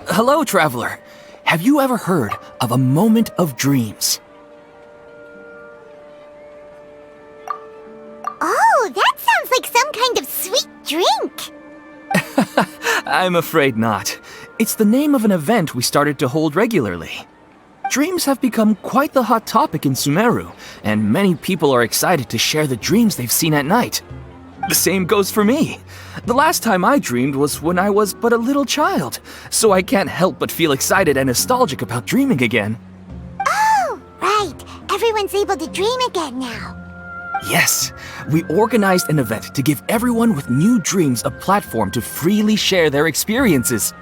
Hello, traveler. Have you ever heard of a moment of dreams? Oh, that sounds like some kind of sweet drink. I'm afraid not. It's the name of an event we started to hold regularly. Dreams have become quite the hot topic in Sumeru, and many people are excited to share the dreams they've seen at night. The same goes for me. The last time I dreamed was when I was but a little child, so I can't help but feel excited and nostalgic about dreaming again. Oh, right. Everyone's able to dream again now. Yes, we organized an event to give everyone with new dreams a platform to freely share their experiences.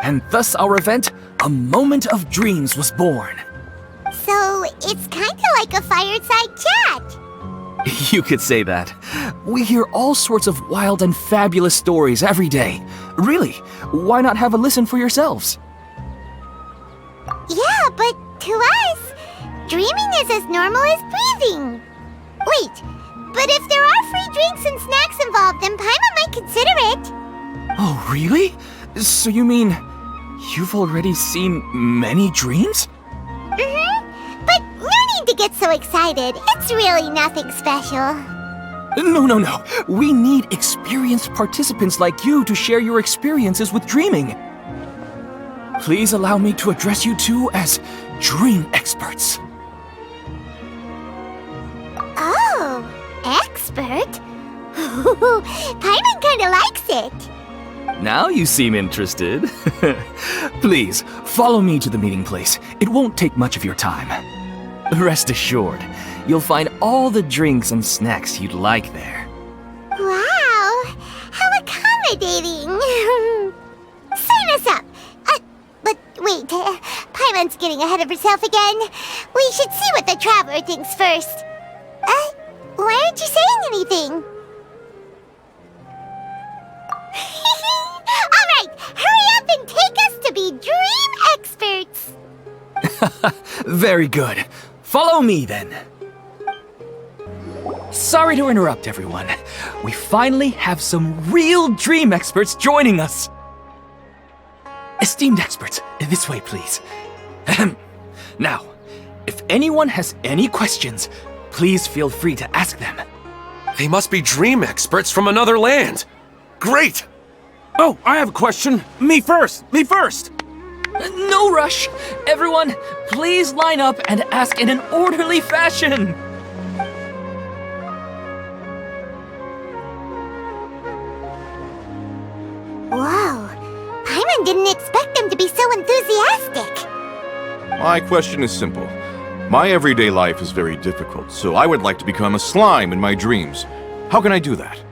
And thus our event, A Moment of Dreams, was born. So, it's kinda like a fireside chat. You could say that. We hear all sorts of wild and fabulous stories every day. Really, why not have a listen for yourselves? Yeah, but to us, dreaming is as normal as breathing. Wait, but if there are free drinks and snacks involved, then Paimon might consider it. Oh, really? So you mean you've already seen many dreams? But no need to get so excited. It's really nothing special. No. We need experienced participants like you to share your experiences with dreaming. Please allow me to address you two as dream experts. Oh, expert? Paimon kinda likes it. Now you seem interested. Please, follow me to the meeting place. It won't take much of your time. Rest assured, you'll find all the drinks and snacks you'd like there. Wow, how accommodating. Sign us up. But wait, Paimon's getting ahead of herself again. We should see what the traveler thinks first. Why aren't you saying anything? Alright, hurry up and take us to be dream experts! Very good. Follow me then. Sorry to interrupt, everyone. We finally have some real dream experts joining us. Esteemed experts, this way, please. Now, if anyone has any questions, please feel free to ask them. They must be dream experts from another land. Great! Oh, I have a question. Me first! No rush! Everyone, please line up and ask in an orderly fashion! Whoa, Paimon didn't expect them to be so enthusiastic. My question is simple. My everyday life is very difficult, so I would like to become a slime in my dreams. How can I do that?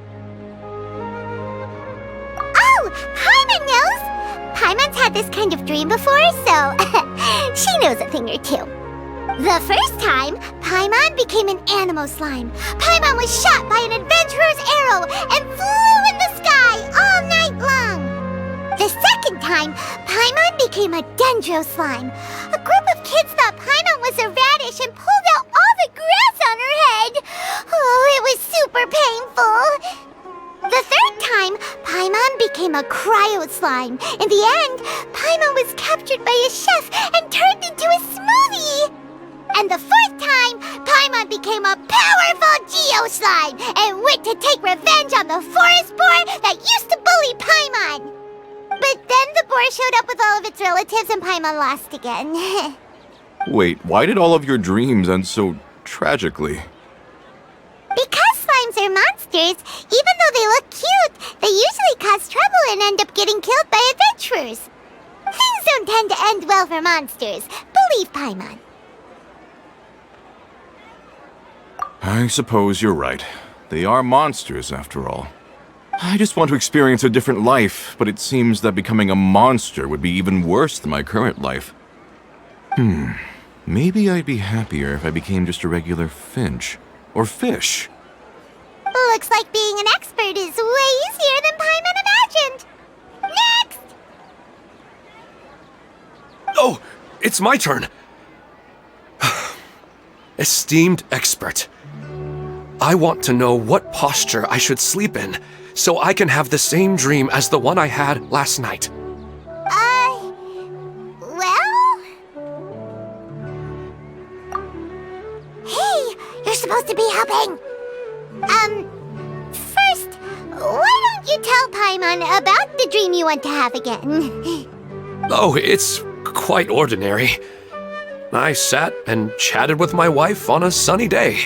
Oh, Paimon knows! Paimon's had this kind of dream before, so she knows a thing or two. The first time, Paimon became an animal slime. Paimon was shot by an adventurer's arrow and flew in the sky all night long. The second time, Paimon became a dendro slime. A group of kids thought Paimon was a radish and pulled out all the grass on her head. Oh, it was super painful. The third time, Paimon became a cryo slime. In the end, Paimon was captured by a chef and turned into a smoothie. And the fourth time, Paimon became a powerful geo slime and went to take revenge on the forest boar that used to bully Paimon. But then the boar showed up with all of its relatives and Paimon lost again. Wait, why did all of your dreams end so tragically? Because slimes are monsters, even though they look cute, they usually cause trouble and end up getting killed by adventurers. Things don't tend to end well for monsters. Believe Paimon. I suppose you're right. They are monsters, after all. I just want to experience a different life, but it seems that becoming a monster would be even worse than my current life. Maybe I'd be happier if I became just a regular finch. Or fish. Looks like being an expert is way easier than Paimon imagined. Next! Oh, it's my turn. Esteemed expert, I want to know what posture I should sleep in so I can have the same dream as the one I had last night. supposed to be helping? First, why don't you tell Paimon about the dream you want to have again? Oh, it's quite ordinary. I sat and chatted with my wife on a sunny day,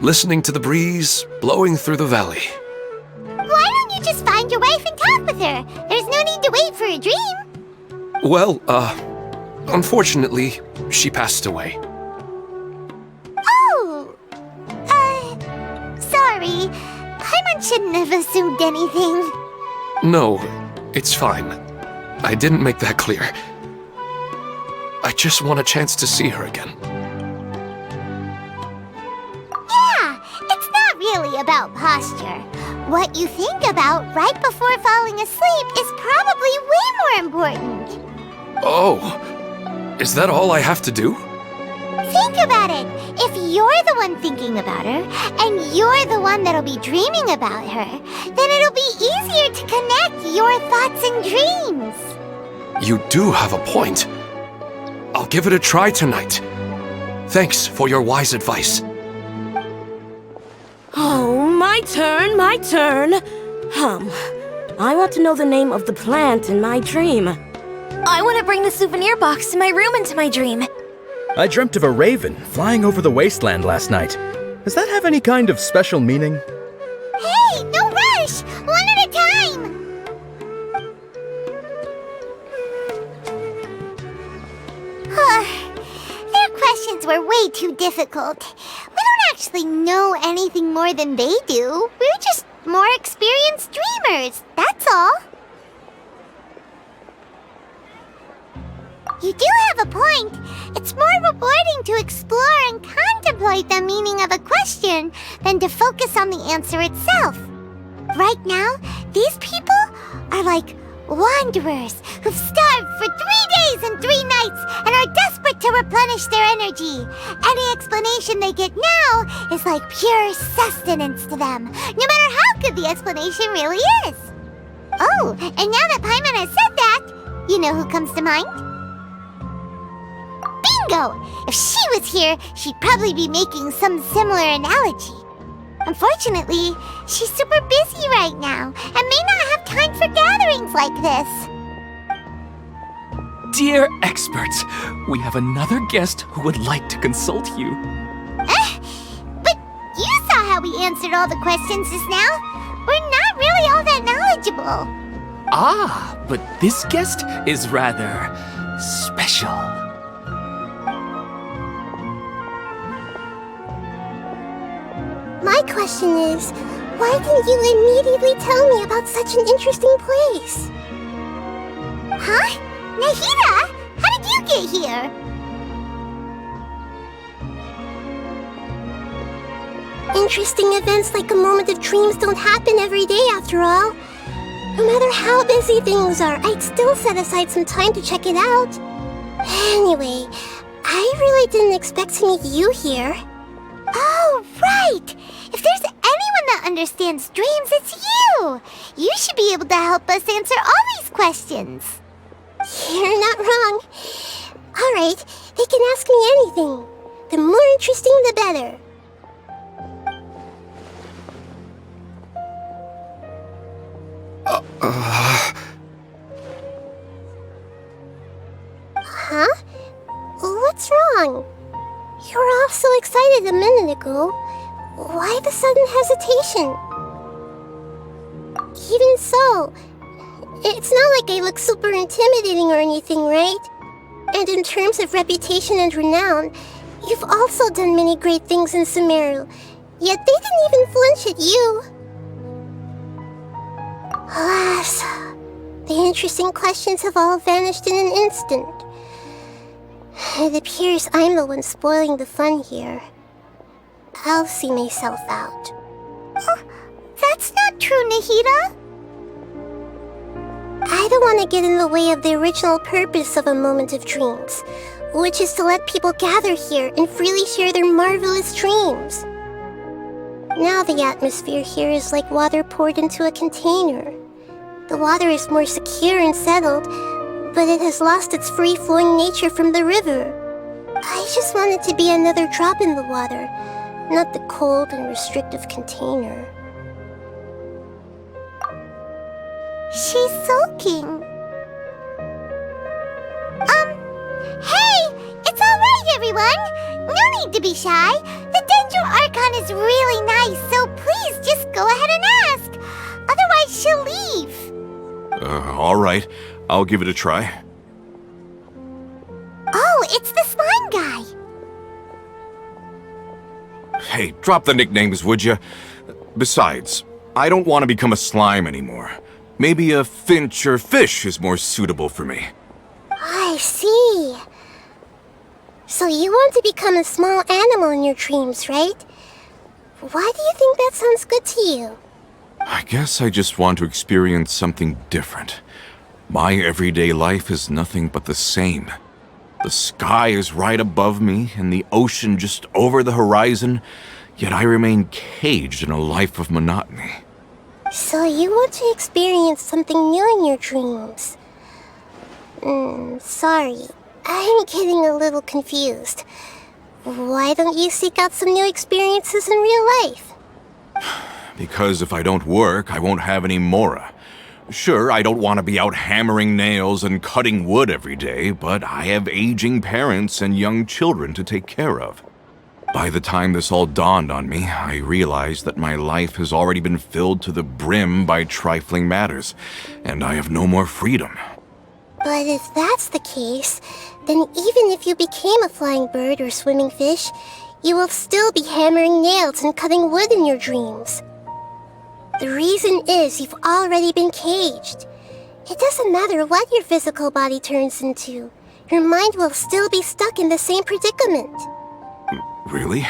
listening to the breeze blowing through the valley. Why don't you just find your wife and talk with her? There's no need to wait for a dream. Well, unfortunately, she passed away. Oh, sorry. Paimon shouldn't have assumed anything. No, it's fine. I didn't make that clear. I just want a chance to see her again. Yeah, it's not really about posture. What you think about right before falling asleep is probably way more important. Oh, is that all I have to do? Think about it. If you're the one thinking about her, and you're the one that'll be dreaming about her, then it'll be easier to connect your thoughts and dreams. You do have a point. I'll give it a try tonight. Thanks for your wise advice. Oh, my turn, my turn. I want to know the name of the plant in my dream. I want to bring the souvenir box to my room into my dream. I dreamt of a raven flying over the wasteland last night. Does that have any kind of special meaning? Hey, no rush! One at a time! Their questions were way too difficult. We don't actually know anything more than they do. We're just more experienced dreamers, that's all. You do have a point. It's more rewarding to explore and contemplate the meaning of a question than to focus on the answer itself. Right now, these people are like wanderers who've starved for 3 days and 3 nights and are desperate to replenish their energy. Any explanation they get now is like pure sustenance to them, no matter how good the explanation really is. Oh, and now that Paimon has said that, you know who comes to mind? Bingo! If she was here, she'd probably be making some similar analogy. Unfortunately, she's super busy right now and may not have time for gatherings like this. Dear experts, we have another guest who would like to consult you. But you saw how we answered all the questions just now. We're not really all that knowledgeable. Ah, but this guest is rather special. My question is, why didn't you immediately tell me about such an interesting place? Huh? Nahida, how did you get here? Interesting events like a moment of dreams don't happen every day after all. No matter how busy things are, I'd still set aside some time to check it out. Anyway, I really didn't expect to meet you here. Oh, right! If there's anyone that understands dreams, it's you! You should be able to help us answer all these questions. You're not wrong. Alright, they can ask me anything. The more interesting, the better. Huh? What's wrong? You were all so excited a minute ago. Why the sudden hesitation? Even so, it's not like I look super intimidating or anything, right? And in terms of reputation and renown, you've also done many great things in Sumeru, yet they didn't even flinch at you. Alas, the interesting questions have all vanished in an instant. It appears I'm the one spoiling the fun here. I'll see myself out. Oh, that's not true, Nahida. I don't want to get in the way of the original purpose of a moment of dreams, which is to let people gather here and freely share their marvelous dreams. Now the atmosphere here is like water poured into a container. The water is more secure and settled, but it has lost its free-flowing nature from the river. I just want it to be another drop in the water, not the cold and restrictive container. She's sulking. Hey! It's alright, everyone! No need to be shy. The Dendro Archon is really nice, so please just go ahead and ask. Otherwise, she'll leave. Alright. I'll give it a try. Oh, it's the slime guy. Hey, drop the nicknames, would you? Besides, I don't want to become a slime anymore. Maybe a finch or fish is more suitable for me. I see. So you want to become a small animal in your dreams, right? Why do you think that sounds good to you? I guess I just want to experience something different. My everyday life is nothing but the same. The sky is right above me and the ocean just over the horizon, yet I remain caged in a life of monotony. So you want to experience something new in your dreams? Sorry. I'm getting a little confused. Why don't you seek out some new experiences in real life? Because if I don't work, I won't have any mora. Sure, I don't want to be out hammering nails and cutting wood every day, but I have aging parents and young children to take care of. By the time this all dawned on me, I realized that my life has already been filled to the brim by trifling matters, and I have no more freedom. But if that's the case, then even if you became a flying bird or swimming fish, you will still be hammering nails and cutting wood in your dreams. The reason is you've already been caged. It doesn't matter what your physical body turns into. Your mind will still be stuck in the same predicament. Really?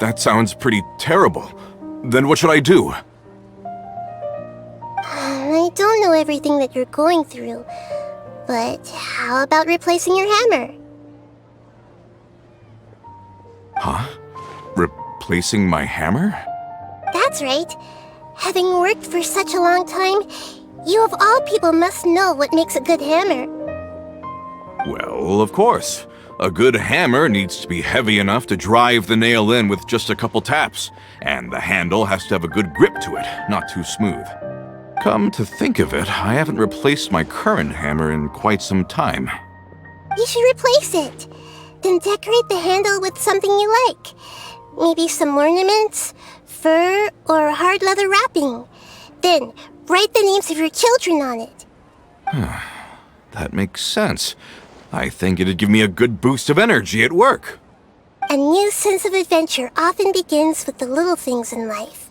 That sounds pretty terrible. Then what should I do? I don't know everything that you're going through, but how about replacing your hammer? Huh? Replacing my hammer? That's right. Having worked for such a long time, you of all people must know what makes a good hammer. Well, of course. A good hammer needs to be heavy enough to drive the nail in with just a couple taps, and the handle has to have a good grip to it, not too smooth. Come to think of it, I haven't replaced my current hammer in quite some time. You should replace it. Then decorate the handle with something you like. Maybe some ornaments, fur, or hard leather wrapping. Then write the names of your children on it. That makes sense. I think it'd give me a good boost of energy at work. A new sense of adventure often begins with the little things in life.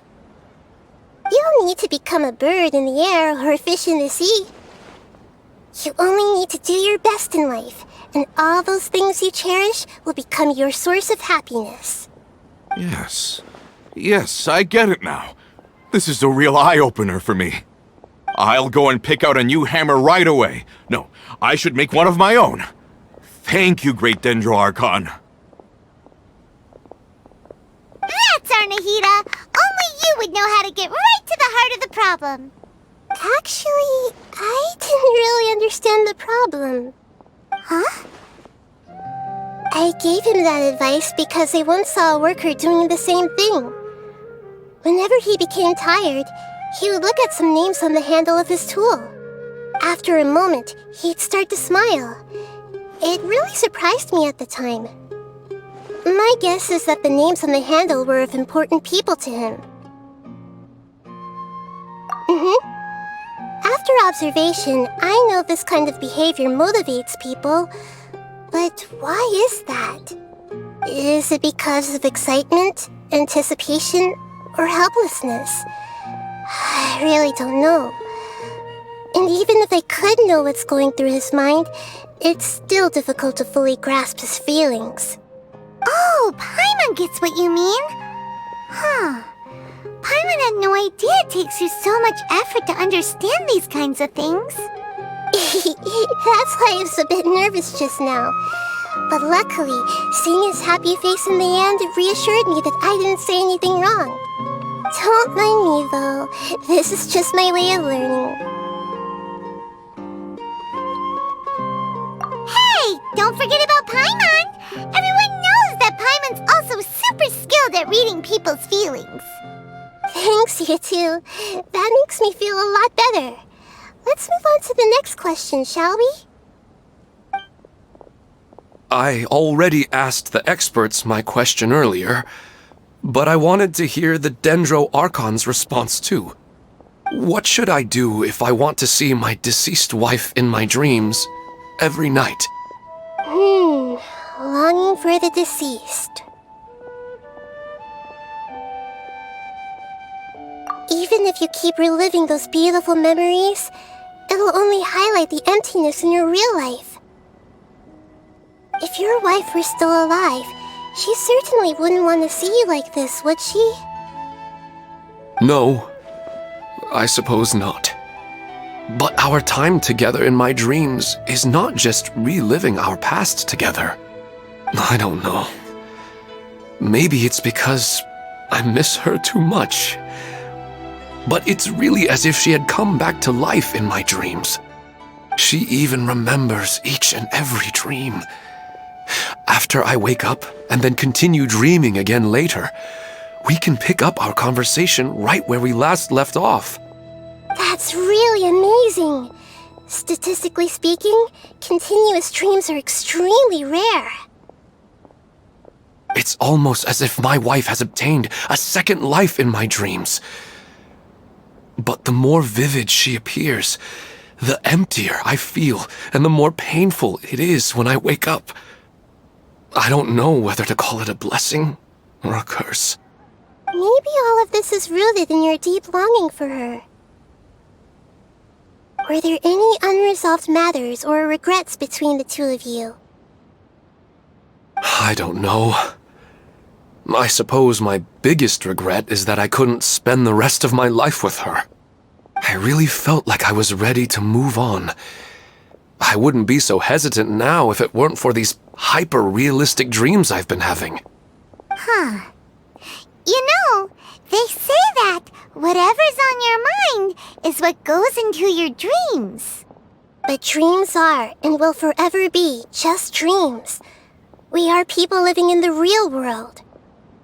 You don't need to become a bird in the air or a fish in the sea. You only need to do your best in life, and all those things you cherish will become your source of happiness. Yes. Yes, I get it now. This is a real eye-opener for me. I'll go and pick out a new hammer right away. No, I should make one of my own. Thank you, Great Dendro Archon. That's our Nahida! Only you would know how to get right to the heart of the problem. Actually, I didn't really understand the problem. Huh? I gave him that advice because I once saw a worker doing the same thing. Whenever he became tired, he would look at some names on the handle of his tool. After a moment, he'd start to smile. It really surprised me at the time. My guess is that the names on the handle were of important people to him. After observation, I know this kind of behavior motivates people. But why is that? Is it because of excitement, anticipation, or helplessness? I really don't know. And even if I could know what's going through his mind, it's still difficult to fully grasp his feelings. Oh, Paimon gets what you mean. Huh. Paimon had no idea it takes you so much effort to understand these kinds of things. That's why I was a bit nervous just now. But luckily, seeing his happy face in the end reassured me that I didn't say anything wrong. Don't mind me, though. This is just my way of learning. Hey, don't forget about Paimon! Everyone knows that Paimon's also super skilled skilled at reading people's feelings. Thanks, you two. That makes me feel a lot better. Let's move on to the next question, shall we? I already asked the experts my question earlier, but I wanted to hear the Dendro Archon's response too. What should I do if I want to see my deceased wife in my dreams every night? Longing for the deceased. Even if you keep reliving those beautiful memories, it'll only highlight the emptiness in your real life. If your wife were still alive, she certainly wouldn't want to see you like this, would she? No, I suppose not. But our time together in my dreams is not just reliving our past together. I don't know. Maybe it's because I miss her too much. But it's really as if she had come back to life in my dreams. She even remembers each and every dream. After I wake up and then continue dreaming again later, we can pick up our conversation right where we last left off. That's really amazing. Statistically speaking, continuous dreams are extremely rare. It's almost as if my wife has obtained a second life in my dreams. But the more vivid she appears, the emptier I feel and the more painful it is when I wake up. I don't know whether to call it a blessing or a curse. Maybe all of this is rooted in your deep longing for her. Were there any unresolved matters or regrets between the two of you? I don't know. I suppose my biggest regret is that I couldn't spend the rest of my life with her. I really felt like I was ready to move on. I wouldn't be so hesitant now if it weren't for these hyper-realistic dreams I've been having. Huh. You know, they say that whatever's on your mind is what goes into your dreams. But dreams are and will forever be just dreams. We are people living in the real world.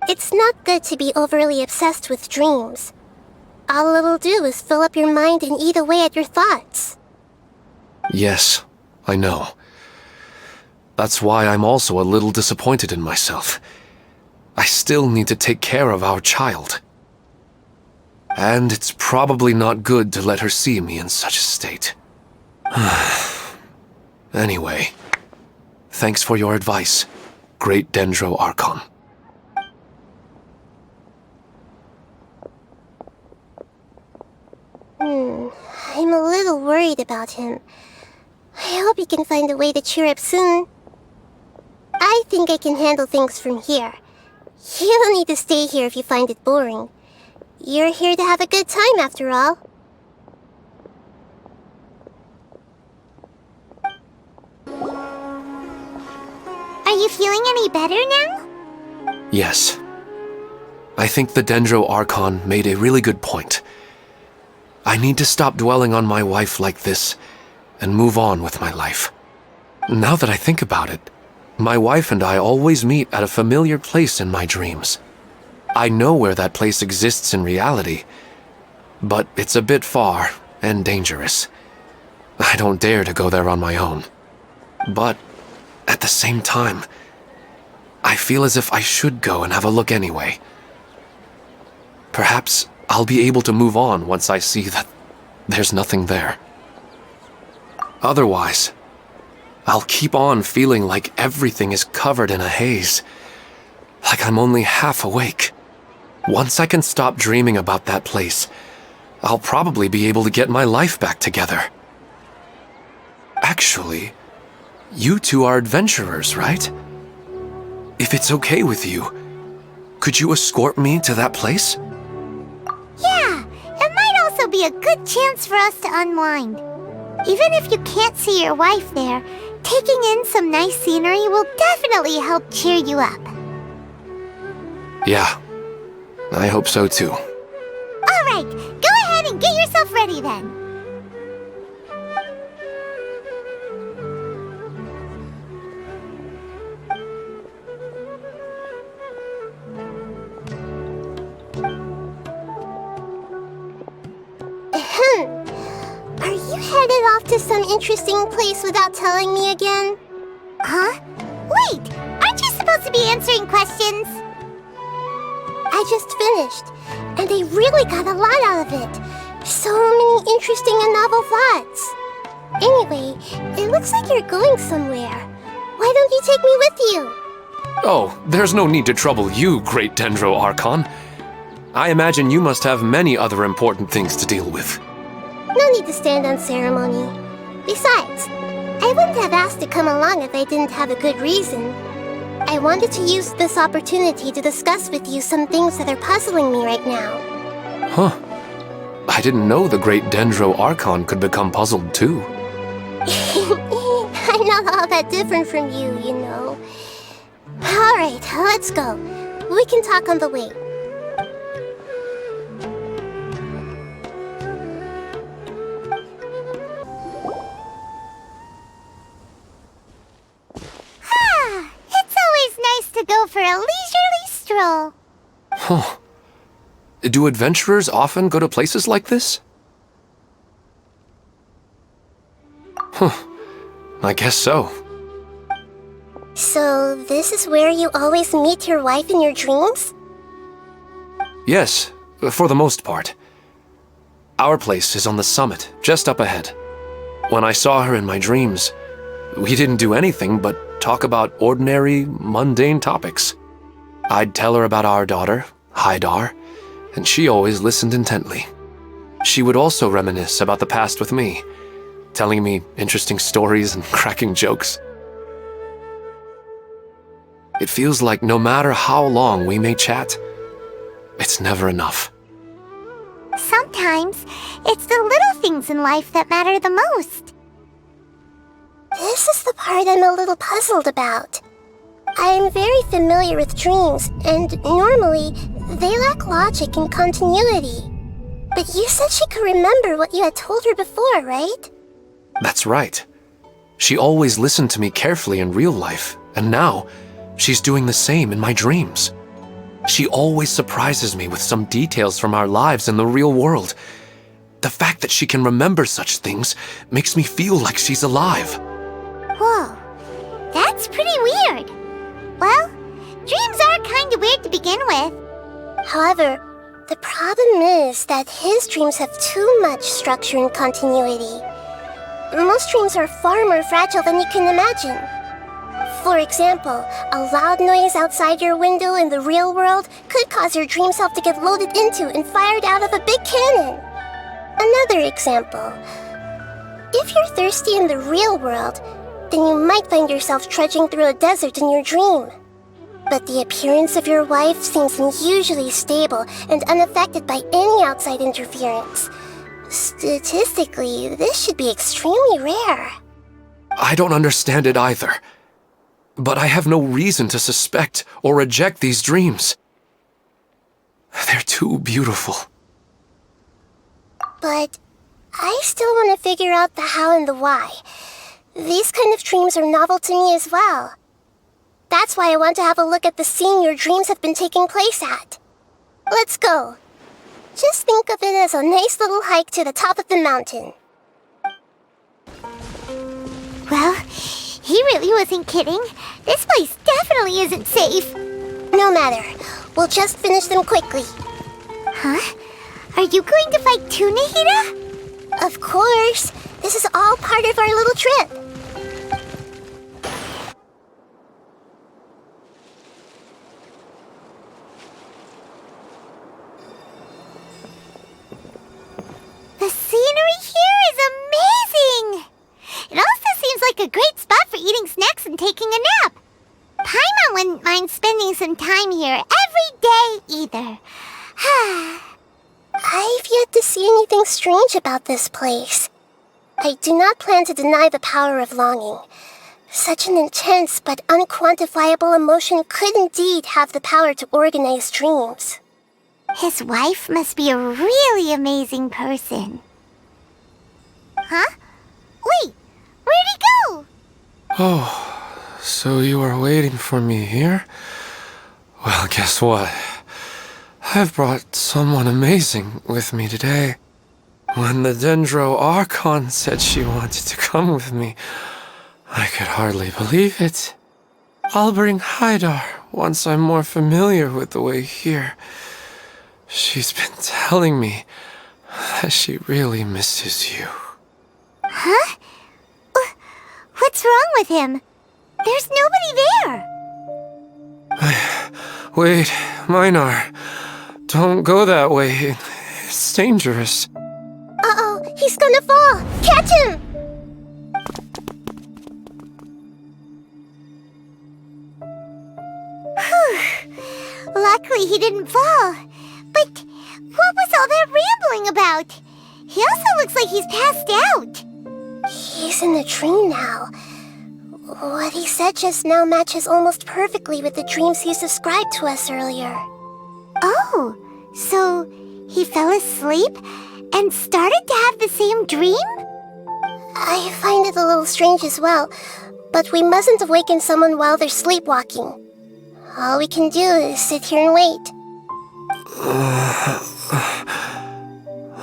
It's not good to be overly obsessed with dreams. All it'll do is fill up your mind and eat away at your thoughts. Yes, I know. That's why I'm also a little disappointed in myself. I still need to take care of our child. And it's probably not good to let her see me in such a state. Anyway, thanks for your advice, Great Dendro Archon. I'm a little worried about him. I hope he can find a way to cheer up soon. I think I can handle things from here. You don't need to stay here if you find it boring. You're here to have a good time, after all. Are you feeling any better now? Yes. I think the Dendro Archon made a really good point. I need to stop dwelling on my wife like this and move on with my life. Now that I think about it, my wife and I always meet at a familiar place in my dreams. I know where that place exists in reality, but it's a bit far and dangerous. I don't dare to go there on my own. But at the same time, I feel as if I should go and have a look anyway. Perhaps I'll be able to move on once I see that there's nothing there. Otherwise, I'll keep on feeling like everything is covered in a haze, like I'm only half awake. Once I can stop dreaming about that place, I'll probably be able to get my life back together. Actually, you two are adventurers, right? If it's okay with you, could you escort me to that place? Yeah, it might also be a good chance for us to unwind. Even if you can't see your wife there, taking in some nice scenery will definitely help cheer you up. Yeah, I hope so too. Alright, go ahead and get yourself ready then. interesting place without telling me again? Huh? Wait, aren't you supposed to be answering questions? I just finished, and I really got a lot out of it. So many interesting and novel thoughts. Anyway, it looks like you're going somewhere. Why don't you take me with you? Oh, there's no need to trouble you, Great Dendro Archon. I imagine you must have many other important things to deal with. No need to stand on ceremony. Besides, I wouldn't have asked to come along if I didn't have a good reason. I wanted to use this opportunity to discuss with you some things that are puzzling me right now. Huh. I didn't know the Great Dendro Archon could become puzzled too. I'm not all that different from you, you know. Alright, let's go. We can talk on the way. It's always nice to go for a leisurely stroll. Huh. Do adventurers often go to places like this? Huh. I guess so. So, this is where you always meet your wife in your dreams? Yes, for the most part. Our place is on the summit, just up ahead. When I saw her in my dreams, we didn't do anything but talk about ordinary, mundane topics. I'd tell her about our daughter, Haidar, and she always listened intently. She would also reminisce about the past with me, telling me interesting stories and cracking jokes. It feels like no matter how long we may chat, it's never enough. Sometimes, it's the little things in life that matter the most. This is the part I'm a little puzzled about. I'm very familiar with dreams, and normally, they lack logic and continuity. But you said she could remember what you had told her before, right? That's right. She always listened to me carefully in real life, and now, she's doing the same in my dreams. She always surprises me with some details from our lives in the real world. The fact that she can remember such things makes me feel like she's alive. Whoa, that's pretty weird. Well, dreams are kinda weird to begin with. However, the problem is that his dreams have too much structure and continuity. Most dreams are far more fragile than you can imagine. For example, a loud noise outside your window in the real world could cause your dream self to get loaded into and fired out of a big cannon. Another example. If you're thirsty in the real world, then you might find yourself trudging through a desert in your dream. But the appearance of your wife seems unusually stable and unaffected by any outside interference. Statistically, this should be extremely rare. I don't understand it either. But I have no reason to suspect or reject these dreams. They're too beautiful. But I still want to figure out the how and the why. These kind of dreams are novel to me as well. That's why I want to have a look at the scene your dreams have been taking place at. Let's go. Just think of it as a nice little hike to the top of the mountain. Well, he really wasn't kidding. This place definitely isn't safe. No matter. We'll just finish them quickly. Huh? Are you going to fight too, Nahida? Of course. This is all part of our little trip. The scenery here is amazing! It also seems like a great spot for eating snacks and taking a nap. Paimon wouldn't mind spending some time here every day either. I've yet to see anything strange about this place. I do not plan to deny the power of longing. Such an intense but unquantifiable emotion could indeed have the power to organize dreams. His wife must be a really amazing person. Huh? Wait, where'd he go? Oh, so you are waiting for me here? Well, guess what? I've brought someone amazing with me today. When the Dendro Archon said she wanted to come with me, I could hardly believe it. I'll bring Haidar once I'm more familiar with the way here. She's been telling me that she really misses you. Huh? What's wrong with him? There's nobody there. Wait, Minar. Don't go that way. It's dangerous. Uh-oh, he's gonna fall! Catch him! Luckily he didn't fall. But what was all that rambling about? He also looks like he's passed out. He's in a dream now. What he said just now matches almost perfectly with the dreams he's described to us earlier. Oh, so he fell asleep and started to have the same dream? I find it a little strange as well, but we mustn't awaken someone while they're sleepwalking. All we can do is sit here and wait.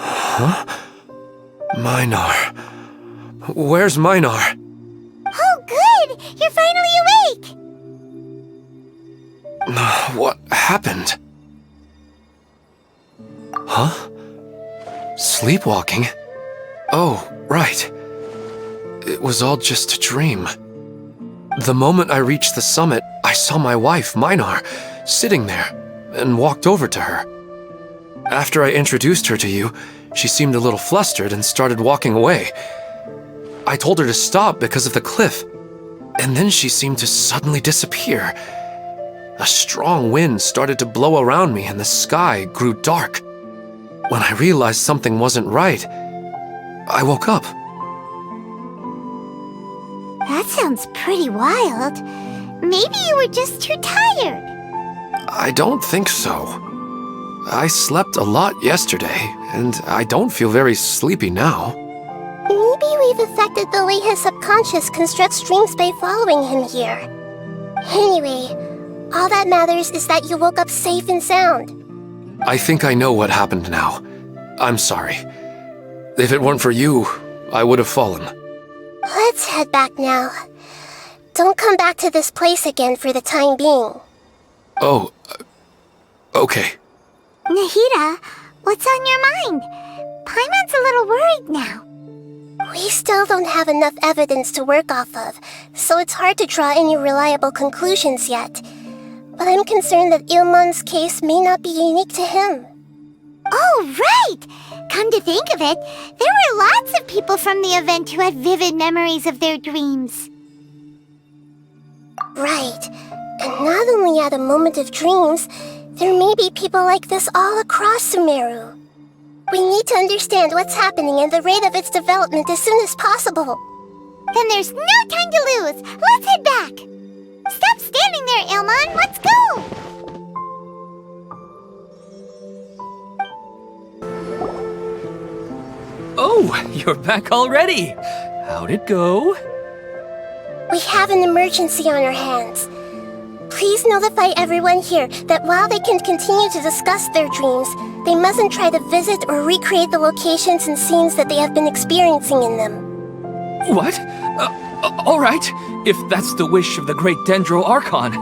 Huh? Minar. Where's Minar? Oh, good! You're finally awake! What happened? Huh? Sleepwalking? Oh, right. It was all just a dream. The moment I reached the summit, I saw my wife, Minar, sitting there, and walked over to her. After I introduced her to you, she seemed a little flustered and started walking away. I told her to stop because of the cliff, and then she seemed to suddenly disappear. A strong wind started to blow around me and the sky grew dark. When I realized something wasn't right, I woke up. That sounds pretty wild. Maybe you were just too tired. I don't think so. I slept a lot yesterday, and I don't feel very sleepy now. Maybe we've affected the way his subconscious constructs dreams by following him here. Anyway, all that matters is that you woke up safe and sound. I think I know what happened now. I'm sorry. If it weren't for you, I would have fallen. Let's head back now. Don't come back to this place again for the time being. Oh, okay. Nahida, what's on your mind? Paimon's a little worried now. We still don't have enough evidence to work off of, so it's hard to draw any reliable conclusions yet. But I'm concerned that Ilman's case may not be unique to him. Oh, right! Come to think of it, there were lots of people from the event who had vivid memories of their dreams. Right. And not only at a moment of dreams, there may be people like this all across Sumeru. We need to understand what's happening and the rate of its development as soon as possible. Then there's no time to lose. Let's head back. Stop standing there, Ilman. Let's go. Oh, you're back already. How'd it go? We have an emergency on our hands. Please notify everyone here that while they can continue to discuss their dreams, they mustn't try to visit or recreate the locations and scenes that they have been experiencing in them. What? All right, if that's the wish of the great Dendro Archon.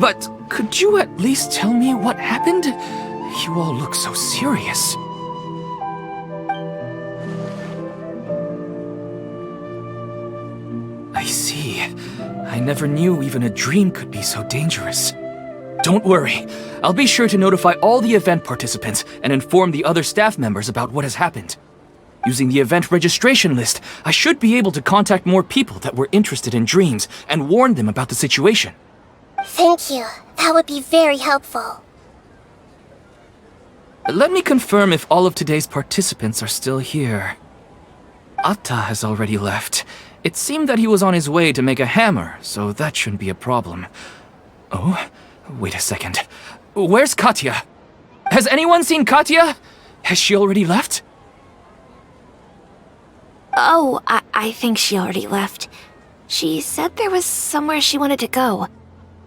But could you at least tell me what happened? You all look so serious. I see. I never knew even a dream could be so dangerous. Don't worry. I'll be sure to notify all the event participants and inform the other staff members about what has happened. Using the event registration list, I should be able to contact more people that were interested in dreams and warn them about the situation. Thank you. That would be very helpful. Let me confirm if all of today's participants are still here. Atta has already left. It seemed that he was on his way to make a hammer, so that shouldn't be a problem. Oh, wait a second. Where's Katya? Has anyone seen Katya? Has she already left? Oh, I think she already left. She said there was somewhere she wanted to go.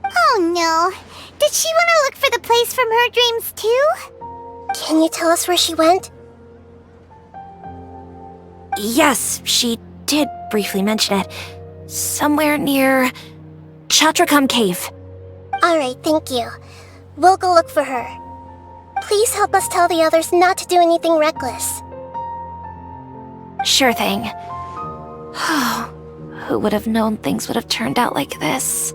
Oh no. Did she want to look for the place from her dreams too? Can you tell us where she went? Yes, she did briefly mention it. Somewhere near Chatrakam Cave. Alright, thank you. We'll go look for her. Please help us tell the others not to do anything reckless. Sure thing. Who would have known things would have turned out like this?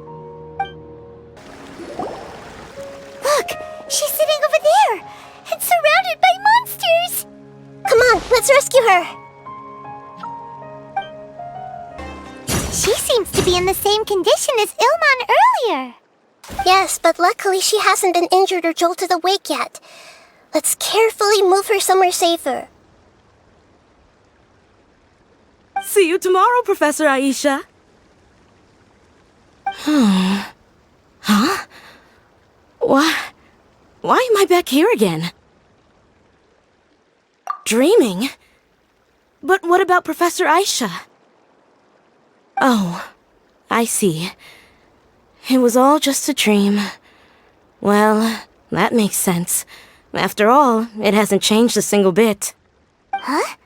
Look! She's sitting over there! And surrounded by monsters! Come on, let's rescue her! She seems to be in the same condition as Ilman earlier. Yes, but luckily she hasn't been injured or jolted awake yet. Let's carefully move her somewhere safer. See you tomorrow, Professor Aisha. Huh? Why am I back here again? Dreaming? But what about Professor Aisha? Oh, I see. It was all just a dream. Well, that makes sense. After all, it hasn't changed a single bit. Huh?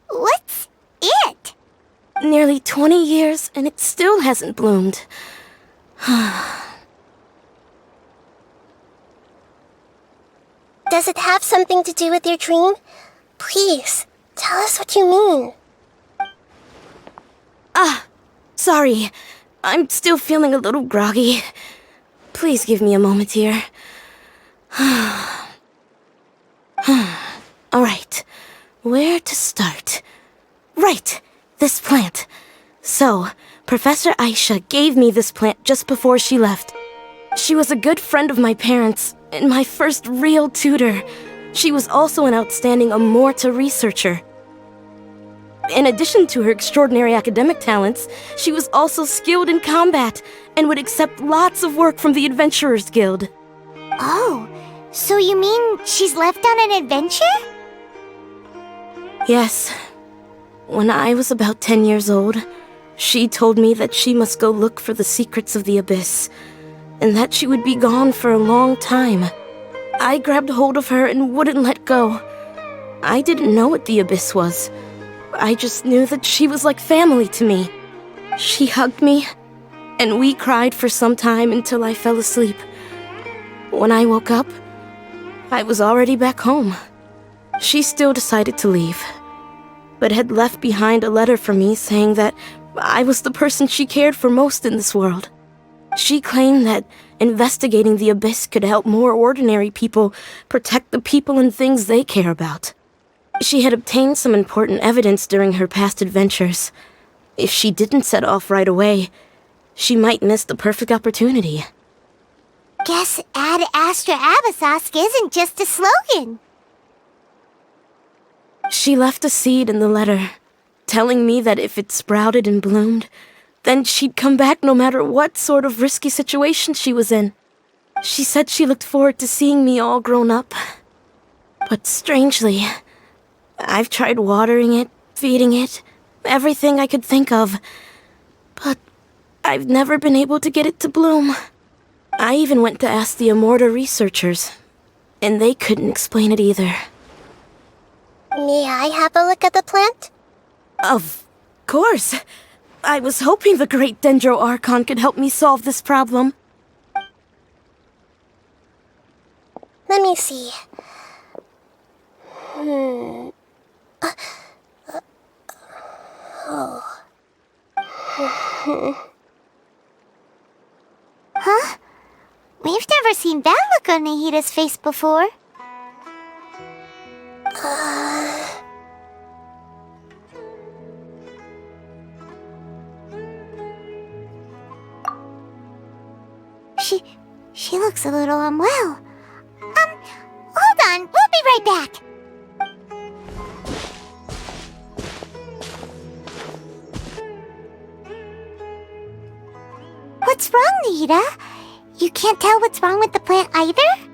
What's it? Nearly 20 years, and it still hasn't bloomed. Does it have something to do with your dream? Please, tell us what you mean. Sorry. I'm still feeling a little groggy. Please give me a moment here. Alright, where to start? Right, this plant. So, Professor Aisha gave me this plant just before she left. She was a good friend of my parents, and my first real tutor. She was also an outstanding Amorta researcher. In addition to her extraordinary academic talents, she was also skilled in combat and would accept lots of work from the Adventurers Guild. Oh, so you mean she's left on an adventure? Yes. When I was about 10 years old, she told me that she must go look for the secrets of the Abyss, and that she would be gone for a long time. I grabbed hold of her and wouldn't let go. I didn't know what the Abyss was. I just knew that she was like family to me. She hugged me, and we cried for some time until I fell asleep. When I woke up, I was already back home. She still decided to leave, but had left behind a letter for me saying that I was the person she cared for most in this world. She claimed that investigating the Abyss could help more ordinary people protect the people and things they care about. She had obtained some important evidence during her past adventures. If she didn't set off right away, she might miss the perfect opportunity. Guess Ad Astra Abyssosque isn't just a slogan. She left a seed in the letter, telling me that if it sprouted and bloomed, then she'd come back no matter what sort of risky situation she was in. She said she looked forward to seeing me all grown up. But strangely, I've tried watering it, feeding it, everything I could think of. But I've never been able to get it to bloom. I even went to ask the Amorta researchers, and they couldn't explain it either. May I have a look at the plant? Of course. I was hoping the great Dendro Archon could help me solve this problem. Let me see. Huh? We've never seen that look on Nahida's face before. She looks a little unwell. Hold on, we'll be right back. What's wrong, Nahida? You can't tell what's wrong with the plant either?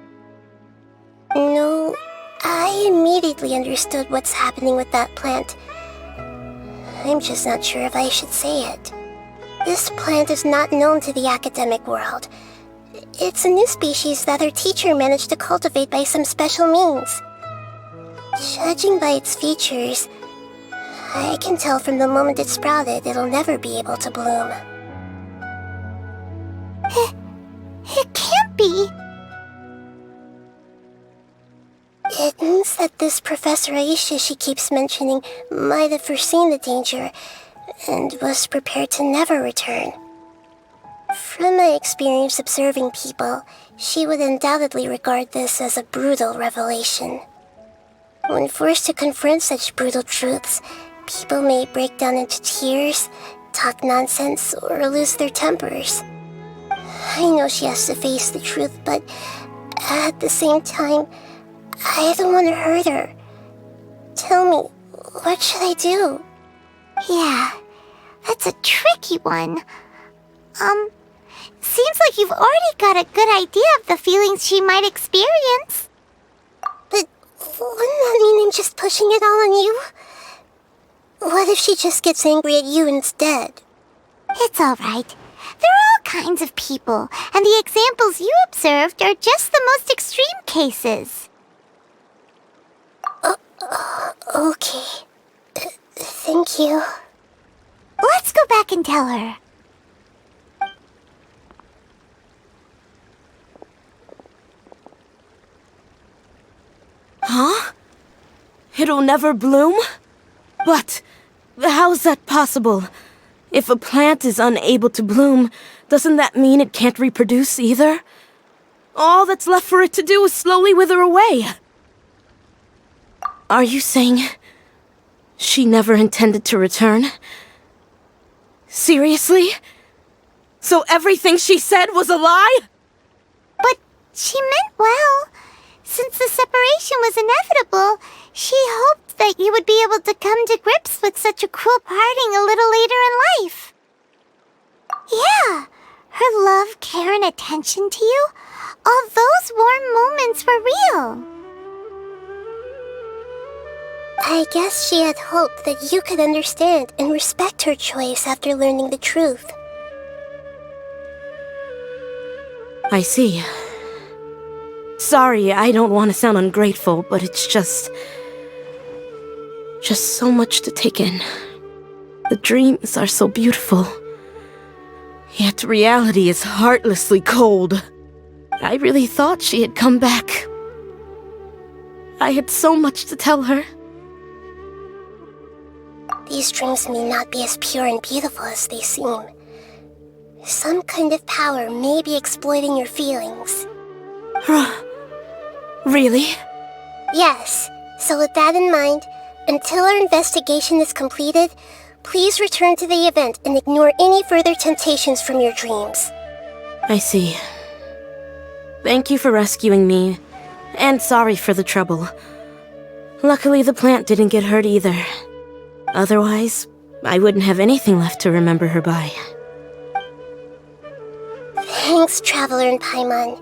No, I immediately understood what's happening with that plant. I'm just not sure if I should say it. This plant is not known to the academic world. It's a new species that our teacher managed to cultivate by some special means. Judging by its features, I can tell from the moment it sprouted, it'll never be able to bloom. It can't be. It means that this Professor Aisha she keeps mentioning might have foreseen the danger and was prepared to never return. From my experience observing people, she would undoubtedly regard this as a brutal revelation. When forced to confront such brutal truths, people may break down into tears, talk nonsense, or lose their tempers. I know she has to face the truth, but at the same time, I don't want to hurt her. Tell me, what should I do? Yeah, that's a tricky one. Seems like you've already got a good idea of the feelings she might experience. But wouldn't that mean I'm just pushing it all on you? What if she just gets angry at you instead? It's alright. There are all kinds of people, and the examples you observed are just the most extreme cases. Okay. Thank you. Let's go back and tell her. Huh? It'll never bloom? But how's that possible? If a plant is unable to bloom, doesn't that mean it can't reproduce either? All that's left for it to do is slowly wither away. Are you saying she never intended to return? Seriously? So everything she said was a lie? But she meant well. Since the separation was inevitable, she hoped that you would be able to come to grips with such a cruel parting a little later in life. Yeah, her love, care, and attention to you, all those warm moments were real. I guess she had hoped that you could understand and respect her choice after learning the truth. I see. Sorry, I don't want to sound ungrateful, but it's just so much to take in. The dreams are so beautiful. Yet reality is heartlessly cold. I really thought she had come back. I had so much to tell her. These dreams may not be as pure and beautiful as they seem. Some kind of power may be exploiting your feelings. Really? Yes. So with that in mind, until our investigation is completed, please return to the event and ignore any further temptations from your dreams. I see. Thank you for rescuing me, and sorry for the trouble. Luckily, the plant didn't get hurt either. Otherwise, I wouldn't have anything left to remember her by. Thanks, Traveler and Paimon.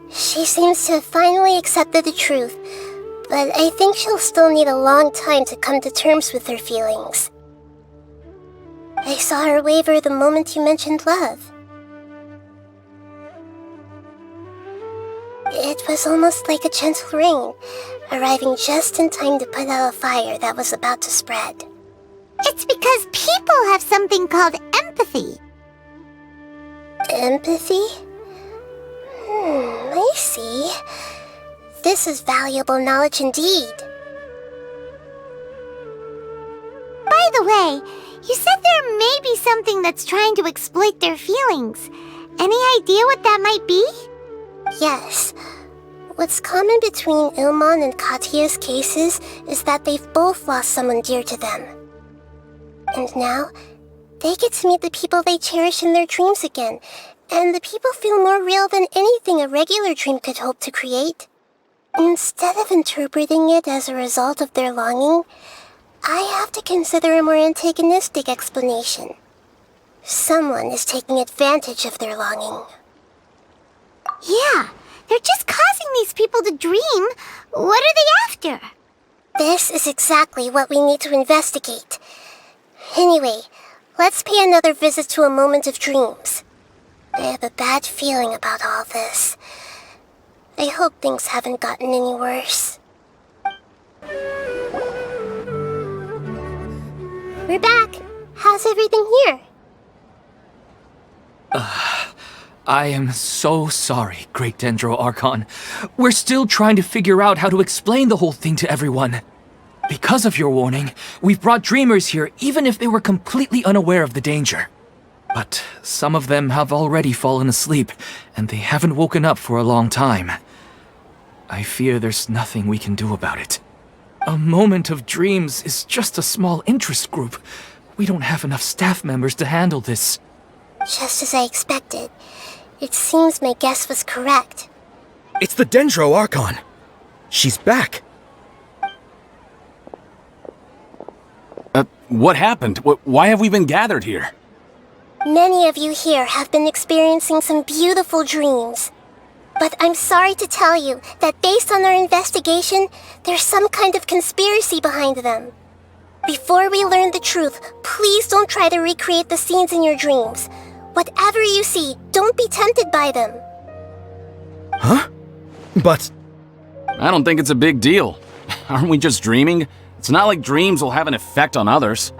She seems to have finally accepted the truth, but I think she'll still need a long time to come to terms with her feelings. I saw her waver the moment you mentioned love. It was almost like a gentle rain, arriving just in time to put out a fire that was about to spread. It's because people have something called empathy. Empathy? I see. This is valuable knowledge indeed. By the way, you said there may be something that's trying to exploit their feelings. Any idea what that might be? Yes. What's common between Ilman and Katya's cases is that they've both lost someone dear to them. And now, they get to meet the people they cherish in their dreams again, and the people feel more real than anything a regular dream could hope to create. Instead of interpreting it as a result of their longing, I have to consider a more antagonistic explanation. Someone is taking advantage of their longing. Yeah, they're just causing these people to dream. What are they after? This is exactly what we need to investigate. Anyway, let's pay another visit to a moment of dreams. I have a bad feeling about all this. I hope things haven't gotten any worse. We're back. How's everything here? I am so sorry, Great Dendro Archon. We're still trying to figure out how to explain the whole thing to everyone. Because of your warning, we've brought dreamers here even if they were completely unaware of the danger. But some of them have already fallen asleep, and they haven't woken up for a long time. I fear there's nothing we can do about it. A moment of dreams is just a small interest group. We don't have enough staff members to handle this. Just as I expected. It seems my guess was correct. It's the Dendro Archon. She's back. What happened? Why have we been gathered here? Many of you here have been experiencing some beautiful dreams. But I'm sorry to tell you that based on our investigation, there's some kind of conspiracy behind them. Before we learn the truth, please don't try to recreate the scenes in your dreams. Whatever you see, don't be tempted by them. Huh? But... I don't think it's a big deal. Aren't we just dreaming? It's not like dreams will have an effect on others.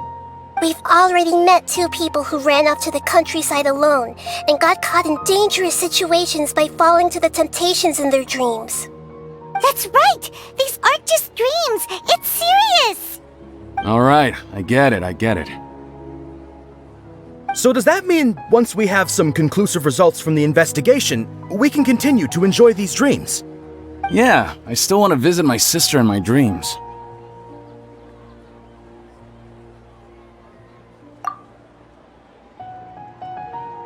We've already met 2 people who ran off to the countryside alone and got caught in dangerous situations by falling to the temptations in their dreams. That's right! These aren't just dreams! It's serious! Alright, I get it. so does that mean once we have some conclusive results from the investigation, we can continue to enjoy these dreams? Yeah, I still want to visit my sister in my dreams.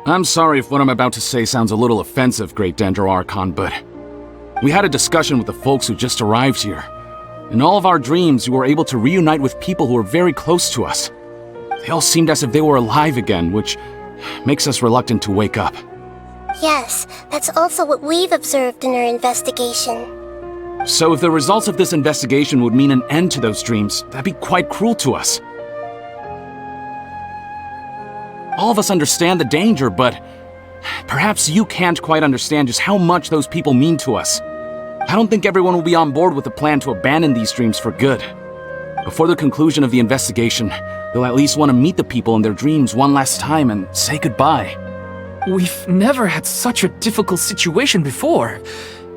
I'm sorry if what I'm about to say sounds a little offensive, Great Dendro Archon, but we had a discussion with the folks who just arrived here. In all of our dreams, we were able to reunite with people who were very close to us. They all seemed as if they were alive again, which makes us reluctant to wake up. Yes, that's also what we've observed in our investigation. So if the results of this investigation would mean an end to those dreams, that'd be quite cruel to us. All of us understand the danger, but perhaps you can't quite understand just how much those people mean to us. I don't think everyone will be on board with the plan to abandon these dreams for good. Before the conclusion of the investigation, they'll at least want to meet the people in their dreams one last time and say goodbye. We've never had such a difficult situation before.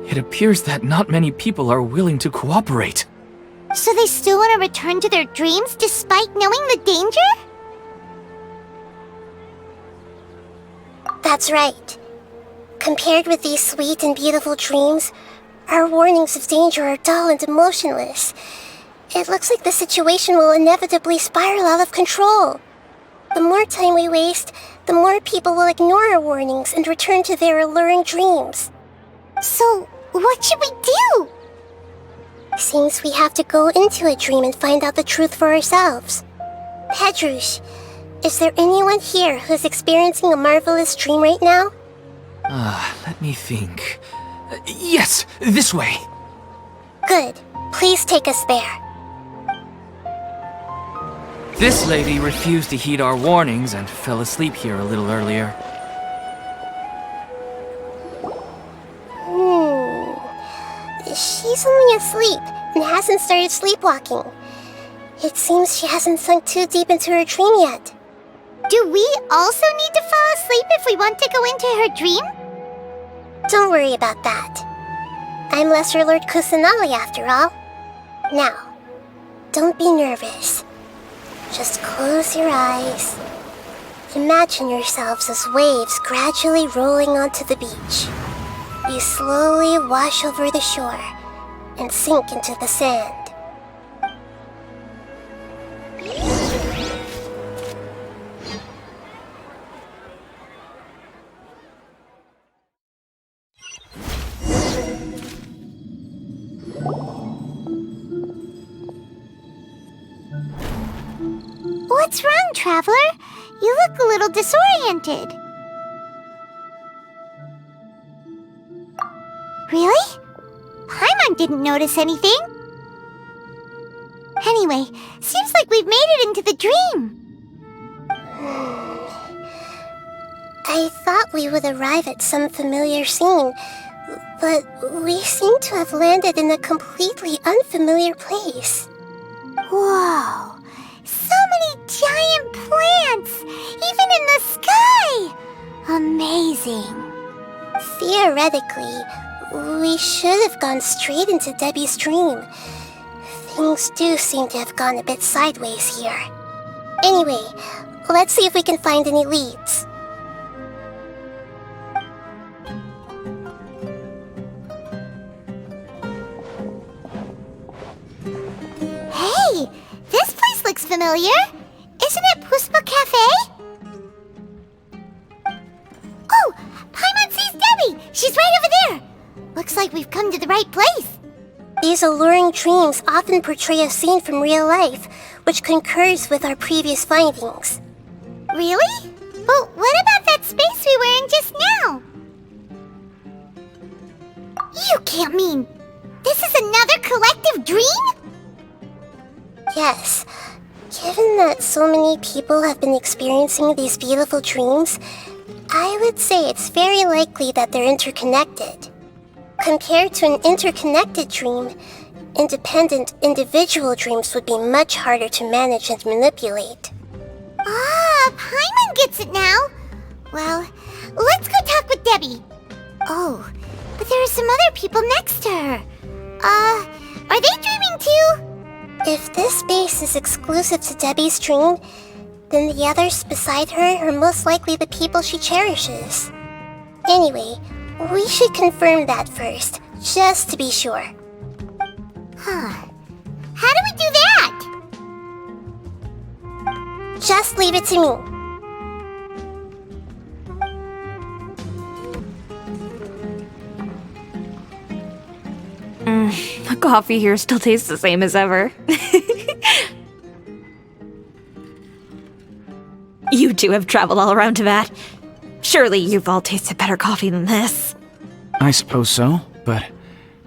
It appears that not many people are willing to cooperate. So they still want to return to their dreams despite knowing the danger? That's right. Compared with these sweet and beautiful dreams, our warnings of danger are dull and emotionless. It looks like the situation will inevitably spiral out of control. The more time we waste, the more people will ignore our warnings and return to their alluring dreams. So, what should we do? Seems we have to go into a dream and find out the truth for ourselves. Pedrush, is there anyone here who's experiencing a marvelous dream right now? Let me think. Yes, this way. Good. Please take us there. This lady refused to heed our warnings and fell asleep here a little earlier. She's only asleep and hasn't started sleepwalking. It seems she hasn't sunk too deep into her dream yet. Do we also need to fall asleep if we want to go into her dream? Don't worry about that. I'm Lesser Lord Kusanali after all. Now, don't be nervous. Just close your eyes. Imagine yourselves as waves gradually rolling onto the beach. You slowly wash over the shore and sink into the sand. What's wrong, Traveler? You look a little disoriented. Really? Paimon didn't notice anything. Anyway, seems like we've made it into the dream. I thought we would arrive at some familiar scene, but we seem to have landed in a completely unfamiliar place. Whoa! So many giant giant plants! Even in the sky! Amazing. Theoretically, we should have gone straight into Debbie's dream. Things do seem to have gone a bit sideways here. Anyway, let's see if we can find any leads. Hey, this place looks familiar. Isn't it Puspa Cafe? Oh, Paimon sees Debbie! She's right over there! Looks like we've come to the right place. These alluring dreams often portray a scene from real life, which concurs with our previous findings. Really? But what about that space we were in just now? You can't mean... this is another collective dream? Yes. Given that so many people have been experiencing these beautiful dreams, I would say it's very likely that they're interconnected. Compared to an interconnected dream, independent individual dreams would be much harder to manage and manipulate. Ah, Paimon gets it now. Well, let's go talk with Debbie. Oh, but there are some other people next to her. Are they dreaming too? If this space is exclusive to Debbie's dream, then the others beside her are most likely the people she cherishes. Anyway, we should confirm that first, just to be sure. Huh. How do we do that? Just leave it to me. The coffee here still tastes the same as ever. You two have traveled all around Tibet. Surely you've all tasted better coffee than this. I suppose so, but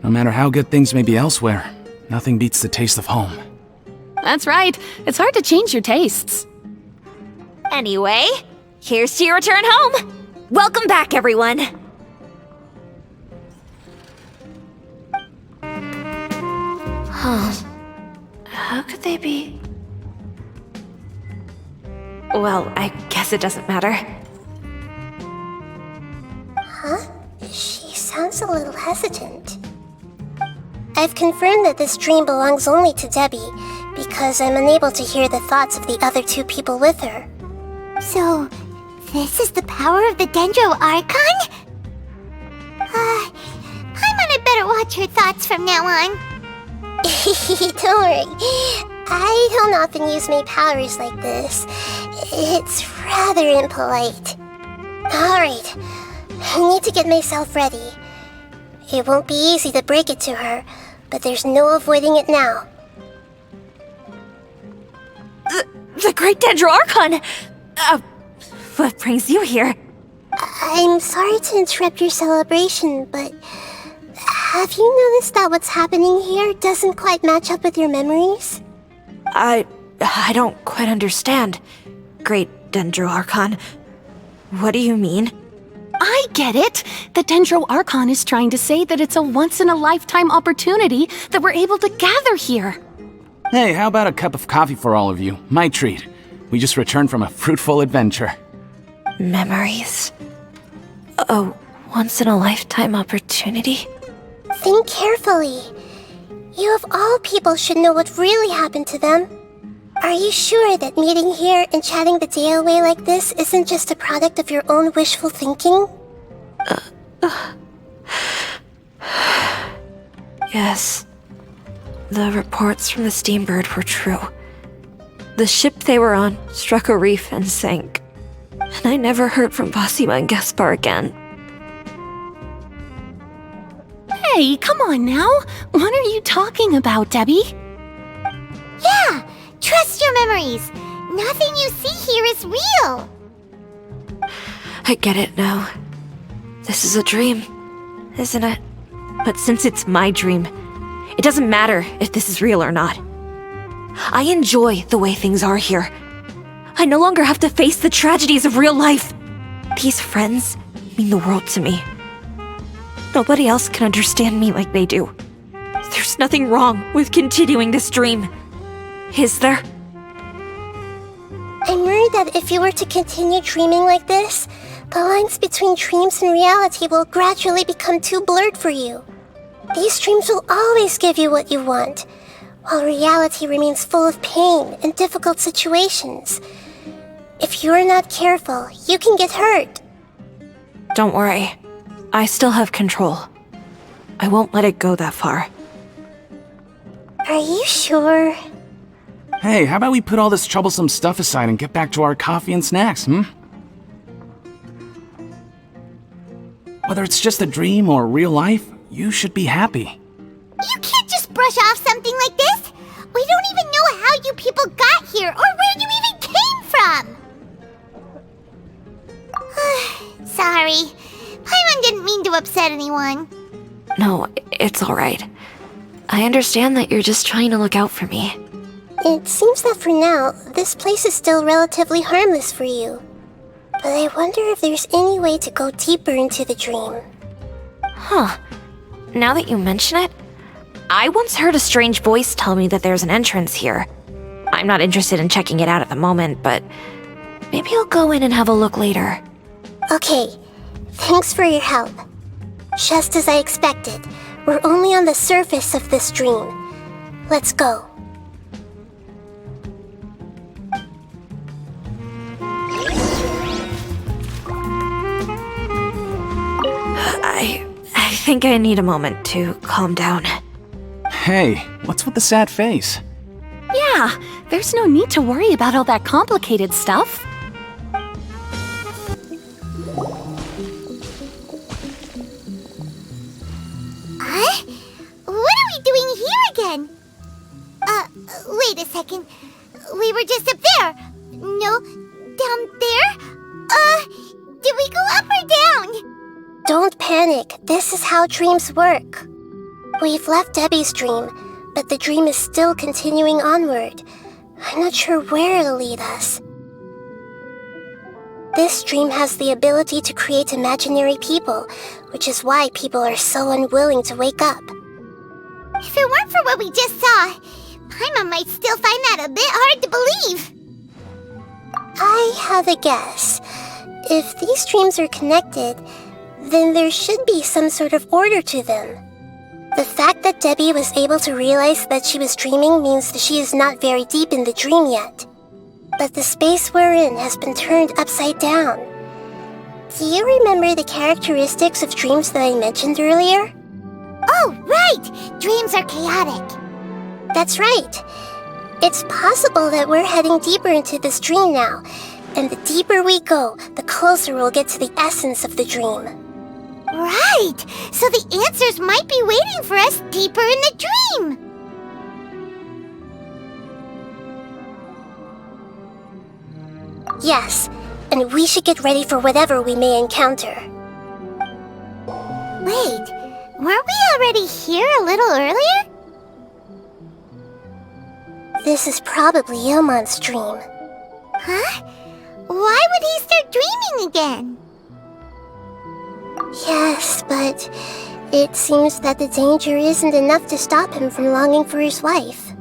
no matter how good things may be elsewhere, nothing beats the taste of home. That's right. It's hard to change your tastes. Anyway, here's to your return home. Welcome back, everyone. Huh. How could they be? Well, I guess it doesn't matter. Huh? She sounds a little hesitant. I've confirmed that this dream belongs only to Debbie, because I'm unable to hear the thoughts of the other two people with her. So, this is the power of the Dendro Archon? Paimon had better watch her thoughts from now on. Don't worry. I don't often use my powers like this. It's rather impolite. Alright, I need to get myself ready. It won't be easy to break it to her, but there's no avoiding it now. The Great Dendro Archon! What brings you here? I'm sorry to interrupt your celebration, but have you noticed that what's happening here doesn't quite match up with your memories? I don't quite understand. Great Dendro Archon. What do you mean? I get it! The Dendro Archon is trying to say that it's a once-in-a-lifetime opportunity that we're able to gather here. Hey, how about a cup of coffee for all of you? My treat. We just returned from a fruitful adventure. Memories. A once-in-a-lifetime opportunity? Think carefully. You of all people should know what really happened to them. Are you sure that meeting here and chatting the day away like this isn't just a product of your own wishful thinking? Yes. The reports from the Steambird were true. The ship they were on struck a reef and sank. And I never heard from Basima and Gaspar again. Hey, come on now! What are you talking about, Debbie? Yeah, trust your memories. Nothing you see here is real. I get it now. This is a dream, isn't it? But since it's my dream, it doesn't matter if this is real or not. I enjoy the way things are here. I no longer have to face the tragedies of real life. These friends mean the world to me. Nobody else can understand me like they do. There's nothing wrong with continuing this dream. Is there? I'm worried that if you were to continue dreaming like this, the lines between dreams and reality will gradually become too blurred for you. These dreams will always give you what you want, while reality remains full of pain and difficult situations. If you're not careful, you can get hurt. Don't worry. I still have control. I won't let it go that far. Are you sure? Hey, how about we put all this troublesome stuff aside and get back to our coffee and snacks, Whether it's just a dream or real life, you should be happy. You can't just brush off something like this! We don't even know how you people got here or where you even came from! Sorry. Paimon didn't mean to upset anyone. No, it's alright. I understand that you're just trying to look out for me. It seems that for now, this place is still relatively harmless for you. But I wonder if there's any way to go deeper into the dream. Huh. Now that you mention it, I once heard a strange voice tell me that there's an entrance here. I'm not interested in checking it out at the moment, but maybe I'll go in and have a look later. Okay, thanks for your help. Just as I expected, we're only on the surface of this dream. Let's go. I think I need a moment to calm down. Hey, what's with the sad face? Yeah, there's no need to worry about all that complicated stuff. Huh? What are we doing here again? Wait a second. We were just up there. No, down there? Did we go up or down? Don't panic. This is how dreams work. We've left Debbie's dream, but the dream is still continuing onward. I'm not sure where it'll lead us. This dream has the ability to create imaginary people, which is why people are so unwilling to wake up. If it weren't for what we just saw, Paimon might still find that a bit hard to believe. I have a guess. If these dreams are connected, then there should be some sort of order to them. The fact that Debbie was able to realize that she was dreaming means that she is not very deep in the dream yet. But the space we're in has been turned upside down. Do you remember the characteristics of dreams that I mentioned earlier? Oh, right! Dreams are chaotic. That's right. It's possible that we're heading deeper into this dream now, and the deeper we go, the closer we'll get to the essence of the dream. Right! So the answers might be waiting for us deeper in the dream! Yes, and we should get ready for whatever we may encounter. Wait, weren't we already here a little earlier? This is probably Ilman's dream. Huh? Why would he start dreaming again? Yes, but it seems that the danger isn't enough to stop him from longing for his wife.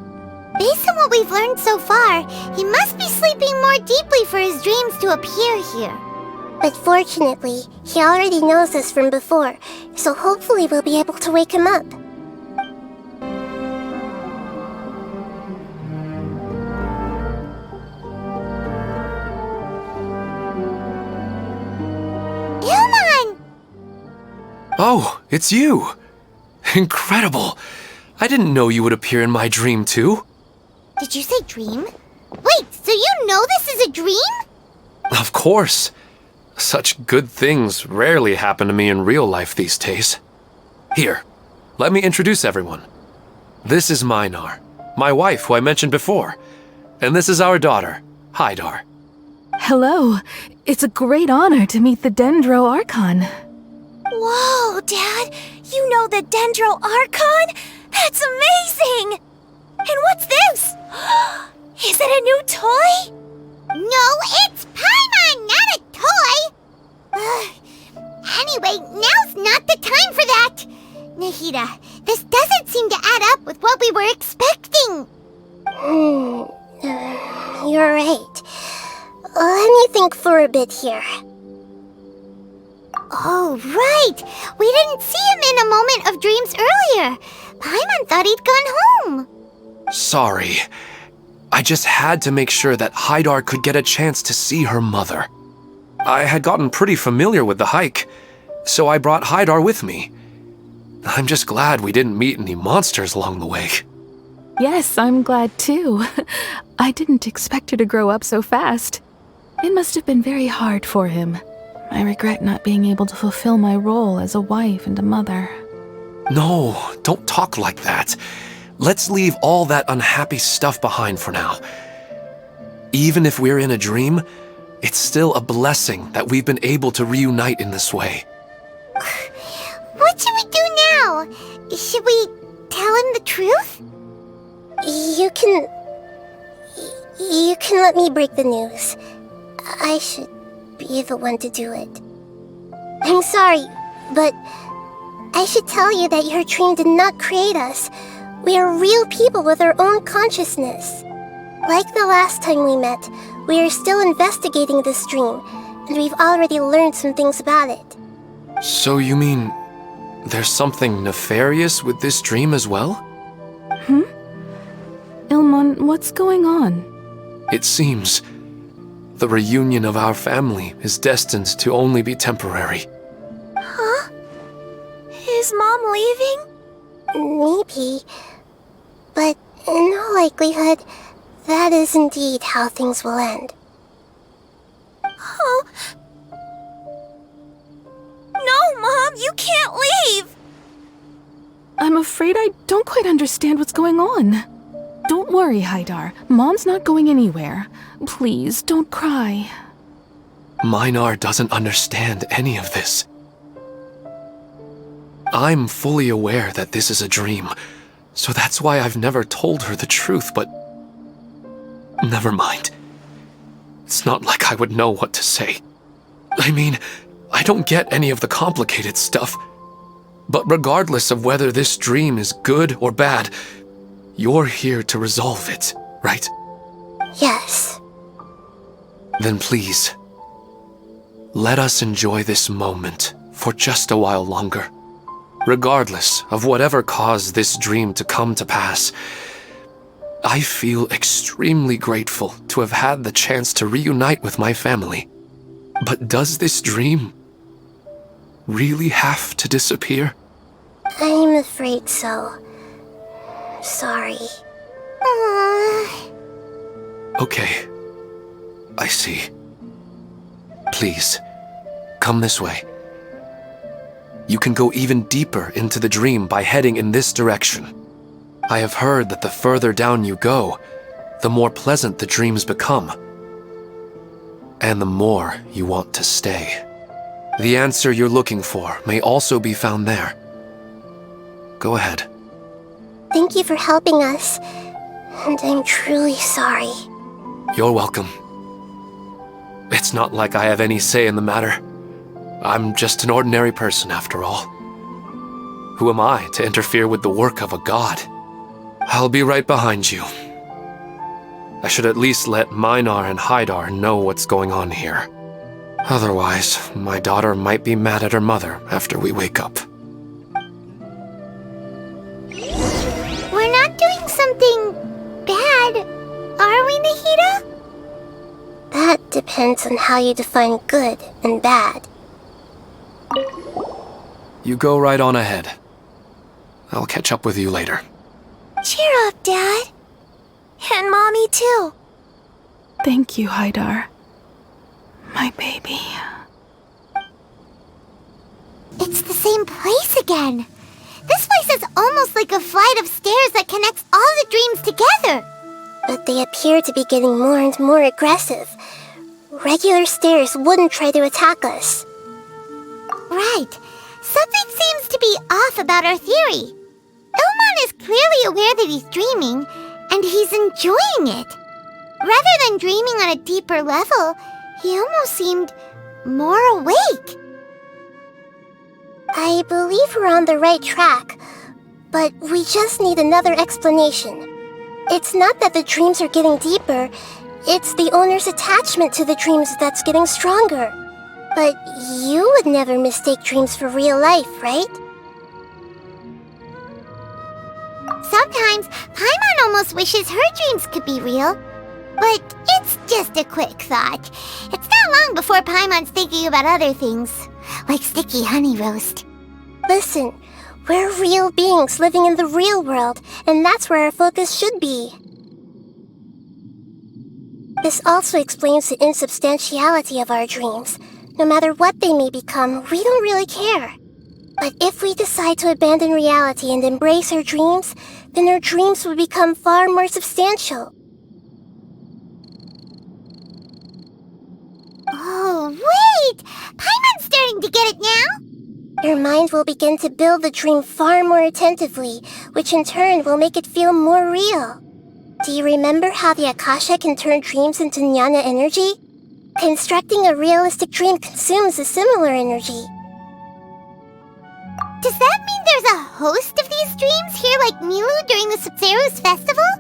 Based on what we've learned so far, he must be sleeping more deeply for his dreams to appear here. But fortunately, he already knows us from before, so hopefully we'll be able to wake him up. Ilman! Oh, it's you! Incredible! I didn't know you would appear in my dream too. Did you say dream? Wait, so you know this is a dream? Of course. Such good things rarely happen to me in real life these days. Here, let me introduce everyone. This is Minar, my wife who I mentioned before. And this is our daughter, Hydar. Hello. It's a great honor to meet the Dendro Archon. Whoa, Dad! You know the Dendro Archon? That's amazing! And what's this? Is it a new toy? No, it's Paimon, not a toy! Anyway, now's not the time for that! Nahida, this doesn't seem to add up with what we were expecting. You're right. Let me think for a bit here. Oh, right! We didn't see him in a moment of dreams earlier. Paimon thought he'd gone home. Sorry. I just had to make sure that Haidar could get a chance to see her mother. I had gotten pretty familiar with the hike, so I brought Haidar with me. I'm just glad we didn't meet any monsters along the way. Yes, I'm glad too. I didn't expect her to grow up so fast. It must have been very hard for him. I regret not being able to fulfill my role as a wife and a mother. No, don't talk like that. Let's leave all that unhappy stuff behind for now. Even if we're in a dream, it's still a blessing that we've been able to reunite in this way. What should we do now? Should we tell him the truth? You can let me break the news. I should be the one to do it. I'm sorry, but I should tell you that your dream did not create us. We are real people with our own consciousness. Like the last time we met, we are still investigating this dream, and we've already learned some things about it. So you mean there's something nefarious with this dream as well? Ilman, what's going on? It seems the reunion of our family is destined to only be temporary. Huh? Is Mom leaving? Maybe. But in all likelihood, that is indeed how things will end. Oh. No, Mom, you can't leave! I'm afraid I don't quite understand what's going on. Don't worry, Haidar. Mom's not going anywhere. Please, don't cry. Minar doesn't understand any of this. I'm fully aware that this is a dream, so that's why I've never told her the truth, but never mind. It's not like I would know what to say. I mean, I don't get any of the complicated stuff, but regardless of whether this dream is good or bad, you're here to resolve it, right? Yes. Then please, let us enjoy this moment for just a while longer. Regardless of whatever caused this dream to come to pass, I feel extremely grateful to have had the chance to reunite with my family. But does this dream really have to disappear? I'm afraid so. Sorry. Okay. I see. Please, come this way. You can go even deeper into the dream by heading in this direction. I have heard that the further down you go, the more pleasant the dreams become, and the more you want to stay. The answer you're looking for may also be found there. Go ahead. Thank you for helping us, and I'm truly sorry. You're welcome. It's not like I have any say in the matter. I'm just an ordinary person after all. Who am I to interfere with the work of a god? I'll be right behind you. I should at least let Minar and Haidar know what's going on here. Otherwise, my daughter might be mad at her mother after we wake up. We're not doing something bad, are we, Nahida? That depends on how you define good and bad. You go right on ahead. I'll catch up with you later. Cheer up, Dad. And Mommy, too. Thank you, Haidar. My baby. It's the same place again. This place is almost like a flight of stairs that connects all the dreams together. But they appear to be getting more and more aggressive. Regular stairs wouldn't try to attack us. Right. Something seems to be off about our theory. Ilman is clearly aware that he's dreaming, and he's enjoying it. Rather than dreaming on a deeper level, he almost seemed more awake. I believe we're on the right track, but we just need another explanation. It's not that the dreams are getting deeper, It's the owner's attachment to the dreams that's getting stronger. But you would never mistake dreams for real life, right? Sometimes, Paimon almost wishes her dreams could be real. But it's just a quick thought. It's not long before Paimon's thinking about other things, like sticky honey roast. Listen, we're real beings living in the real world, and that's where our focus should be. This also explains the insubstantiality of our dreams. No matter what they may become, we don't really care. But if we decide to abandon reality and embrace our dreams, then our dreams will become far more substantial. Oh, wait! Paimon's starting to get it now? Your mind will begin to build the dream far more attentively, which in turn will make it feel more real. Do you remember how the Akasha can turn dreams into jnana energy? Constructing a realistic dream consumes a similar energy. Does that mean there's a host of these dreams here like Milu during the Sumeru's festival?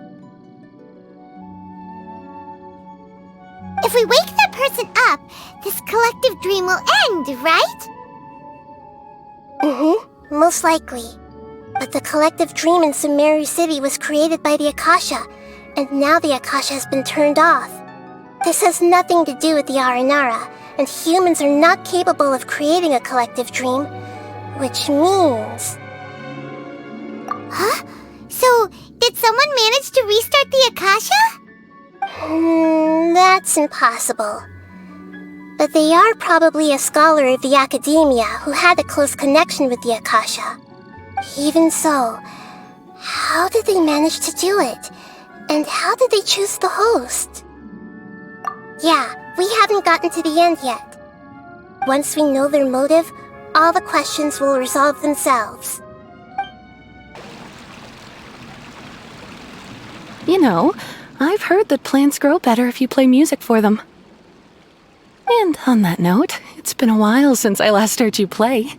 If we wake that person up, this collective dream will end, right? Most likely. But the collective dream in Sumeru City was created by the Akasha, and now the Akasha has been turned off. This has nothing to do with the Aranara, and humans are not capable of creating a collective dream, which means... Huh? So, did someone manage to restart the Akasha? That's impossible. But they are probably a scholar of the academia who had a close connection with the Akasha. Even so, how did they manage to do it? And how did they choose the host? Yeah, we haven't gotten to the end yet. Once we know their motive, all the questions will resolve themselves. You know, I've heard that plants grow better if you play music for them. And on that note, it's been a while since I last heard you play.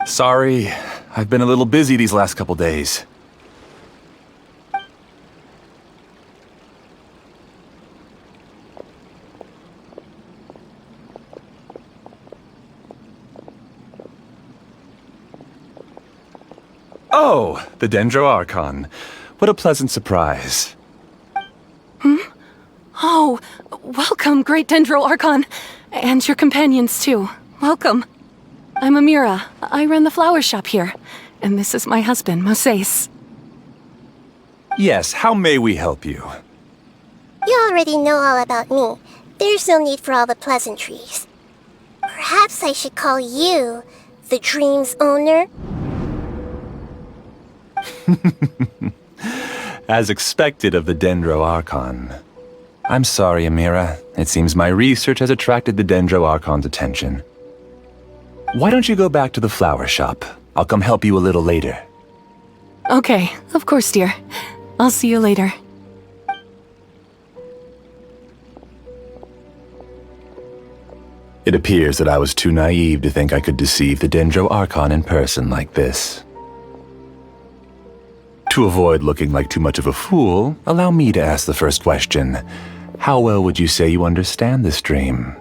Sorry, I've been a little busy these last couple days. Oh, the Dendro Archon. What a pleasant surprise. Oh, welcome, Great Dendro Archon. And your companions, too. Welcome. I'm Amira. I run the flower shop here. And this is my husband, Moses. Yes, how may we help you? You already know all about me. There's no need for all the pleasantries. Perhaps I should call you the dream's owner? As expected of the Dendro Archon. I'm sorry, Amira. It seems my research has attracted the Dendro Archon's attention. Why don't you go back to the flower shop? I'll come help you a little later. Okay, of course, dear. I'll see you later. It appears that I was too naive to think I could deceive the Dendro Archon in person like this. To avoid looking like too much of a fool, allow me to ask the first question. How well would you say you understand this dream?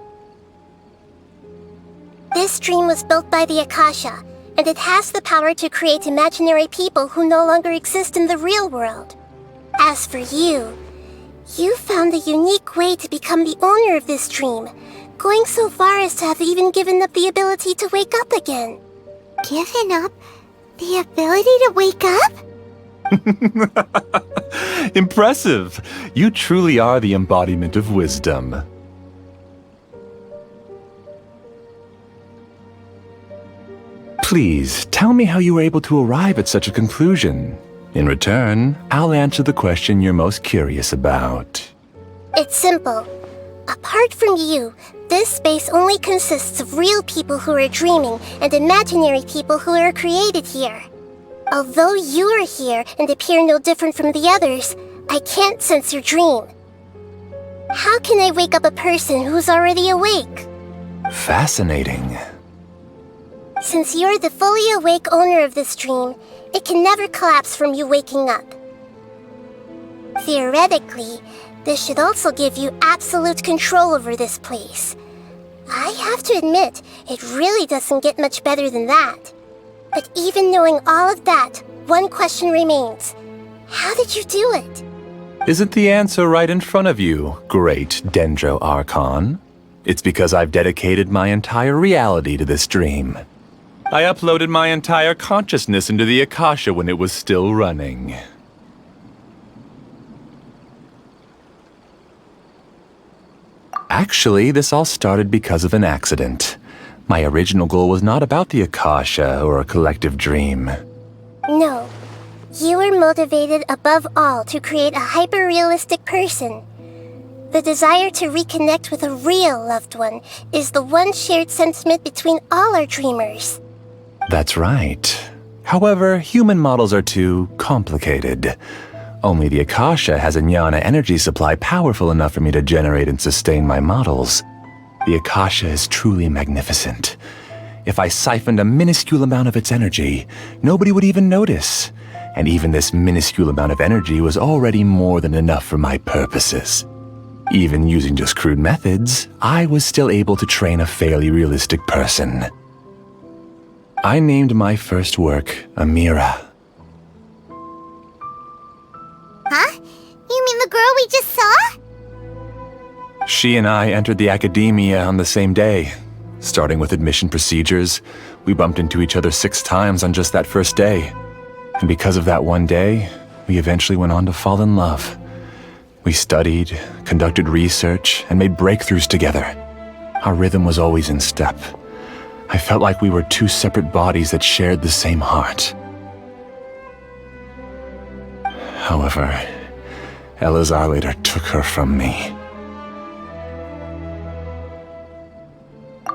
This dream was built by the Akasha, and it has the power to create imaginary people who no longer exist in the real world. As for you, you found a unique way to become the owner of this dream, going so far as to have even given up the ability to wake up again. Given up the ability to wake up? Impressive! You truly are the embodiment of wisdom. Please, tell me how you were able to arrive at such a conclusion. In return, I'll answer the question you're most curious about. It's simple. Apart from you, this space only consists of real people who are dreaming and imaginary people who are created here. Although you are here and appear no different from the others, I can't sense your dream. How can I wake up a person who's already awake? Fascinating. Since you're the fully awake owner of this dream, it can never collapse from you waking up. Theoretically, This should also give you absolute control over this place. I have to admit, it really doesn't get much better than that. But even knowing all of that, one question remains. How did you do it? Isn't the answer right in front of you, great Dendro Archon? It's because I've dedicated my entire reality to this dream. I uploaded my entire consciousness into the Akasha when it was still running. Actually, this all started because of an accident. My original goal was not about the Akasha or a collective dream. No. You were motivated above all to create a hyper-realistic person. The desire to reconnect with a real loved one is the one shared sentiment between all our dreamers. That's right. However, human models are too complicated. Only the Akasha has a jnana energy supply powerful enough for me to generate and sustain my models. The Akasha is truly magnificent. If I siphoned a minuscule amount of its energy, nobody would even notice. And even this minuscule amount of energy was already more than enough for my purposes. Even using just crude methods, I was still able to train a fairly realistic person. I named my first work Amira. Huh? You mean the girl we just saw? She and I entered the academia on the same day. Starting with admission procedures, we bumped into each other 6 times on just that first day. And because of that one day, we eventually went on to fall in love. We studied, conducted research, and made breakthroughs together. Our rhythm was always in step. I felt like we were 2 separate bodies that shared the same heart. However, Elazar later took her from me.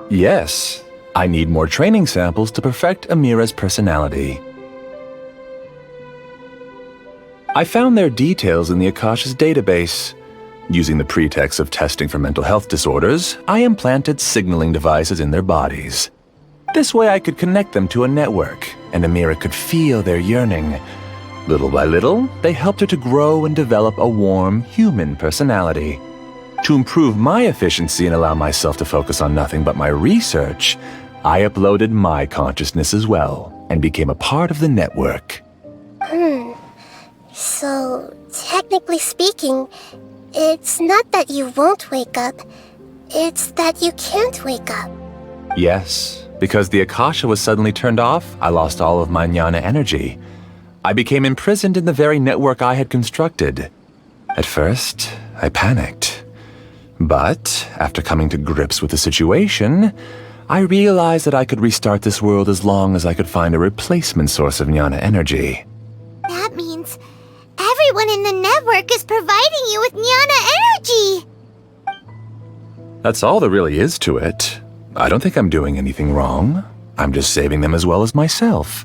Yes, I need more training samples to perfect Amira's personality. I found their details in the Akasha's database. Using the pretext of testing for mental health disorders, I implanted signaling devices in their bodies. This way I could connect them to a network, and Amira could feel their yearning. Little by little, they helped her to grow and develop a warm, human personality. To improve my efficiency and allow myself to focus on nothing but my research, I uploaded my consciousness as well, and became a part of the network. So, technically speaking, it's not that you won't wake up, it's that you can't wake up. Yes, because the Akasha was suddenly turned off, I lost all of my jnana energy. I became imprisoned in the very network I had constructed. At first, I panicked. But, after coming to grips with the situation, I realized that I could restart this world as long as I could find a replacement source of jnana energy. That means everyone in the network is providing you with jnana energy! That's all there really is to it. I don't think I'm doing anything wrong. I'm just saving them as well as myself.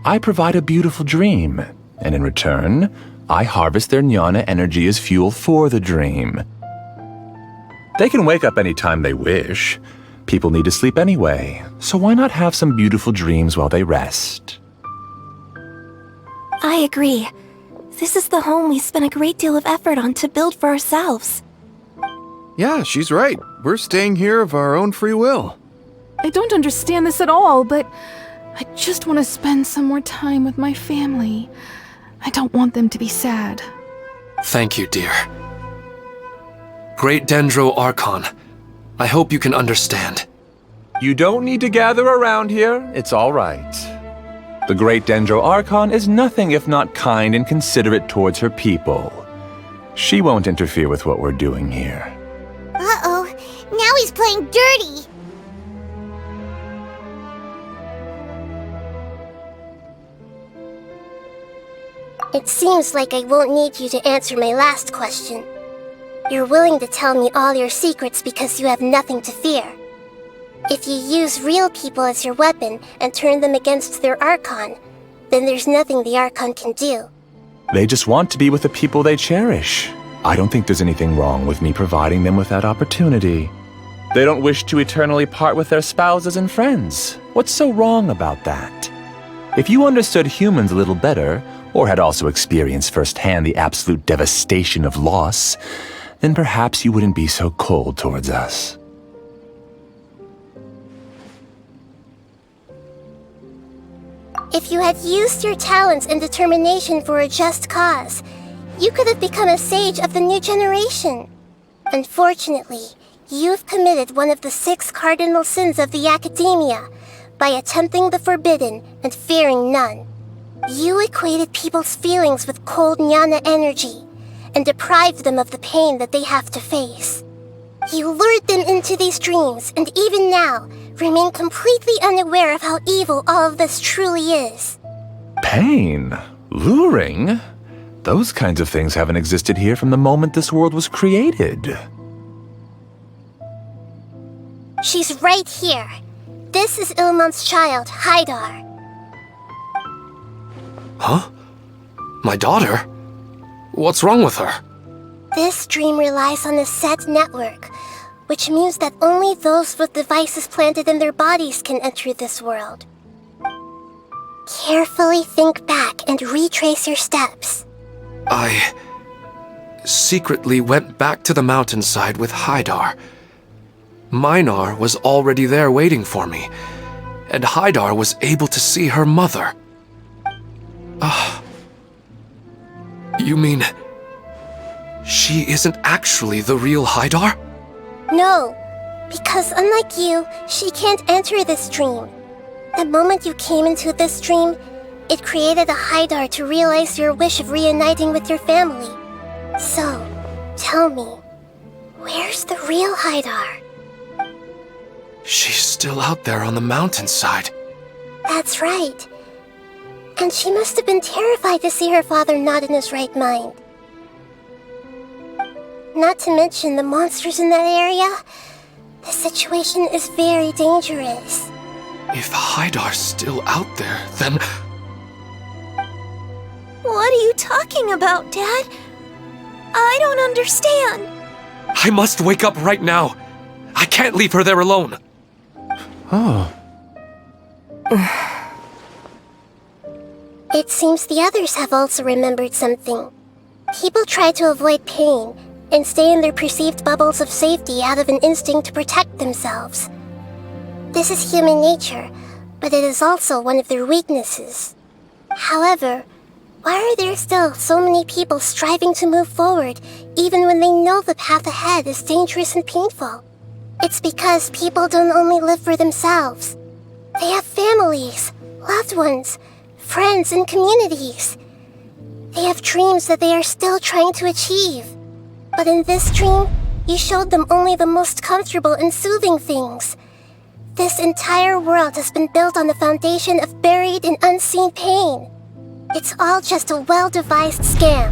I provide a beautiful dream, and in return, I harvest their jnana energy as fuel for the dream. They can wake up any time they wish. People need to sleep anyway, so why not have some beautiful dreams while they rest? I agree. This is the home we spent a great deal of effort on to build for ourselves. Yeah, she's right. We're staying here of our own free will. I don't understand this at all, but I just want to spend some more time with my family. I don't want them to be sad. Thank you, dear. Great Dendro Archon, I hope you can understand. You don't need to gather around here. It's all right. The great Dendro Archon is nothing if not kind and considerate towards her people. She won't interfere with what we're doing here. Uh-oh, now he's playing dirty! It seems like I won't need you to answer my last question. You're willing to tell me all your secrets because you have nothing to fear. If you use real people as your weapon and turn them against their Archon, then there's nothing the Archon can do. They just want to be with the people they cherish. I don't think there's anything wrong with me providing them with that opportunity. They don't wish to eternally part with their spouses and friends. What's so wrong about that? If you understood humans a little better, or had also experienced firsthand the absolute devastation of loss, then perhaps you wouldn't be so cold towards us. If you had used your talents and determination for a just cause, you could have become a sage of the new generation. Unfortunately, you've committed one of the 6 cardinal sins of the Academia by attempting the forbidden and fearing none. You equated people's feelings with cold jnana energy and deprived them of the pain that they have to face. You lured them into these dreams, and even now, remain completely unaware of how evil all of this truly is. Pain? Luring? Those kinds of things haven't existed here from the moment this world was created. She's right here. This is Ilman's child, Haidar. Huh? My daughter? What's wrong with her? This dream relies on a set network, which means that only those with devices planted in their bodies can enter this world. Carefully think back and retrace your steps. I secretly went back to the mountainside with Haidar. Minar was already there waiting for me, and Haidar was able to see her mother. You mean she isn't actually the real Haidar? No, because unlike you, she can't enter this dream. The moment you came into this dream, it created a Haidar to realize your wish of reuniting with your family. So, tell me, where's the real Haidar? She's still out there on the mountainside. That's right. And she must have been terrified to see her father not in his right mind. Not to mention the monsters in that area. The situation is very dangerous. If Haidar's still out there, then... What are you talking about, Dad? I don't understand. I must wake up right now. I can't leave her there alone. Oh. It seems the others have also remembered something. People try to avoid pain and stay in their perceived bubbles of safety out of an instinct to protect themselves. This is human nature, but it is also one of their weaknesses. However, why are there still so many people striving to move forward even when they know the path ahead is dangerous and painful? It's because people don't only live for themselves. They have families, loved ones, friends, and communities. They have dreams that they are still trying to achieve. But in this dream, you showed them only the most comfortable and soothing things. This entire world has been built on the foundation of buried and unseen pain. It's all just a well-devised scam.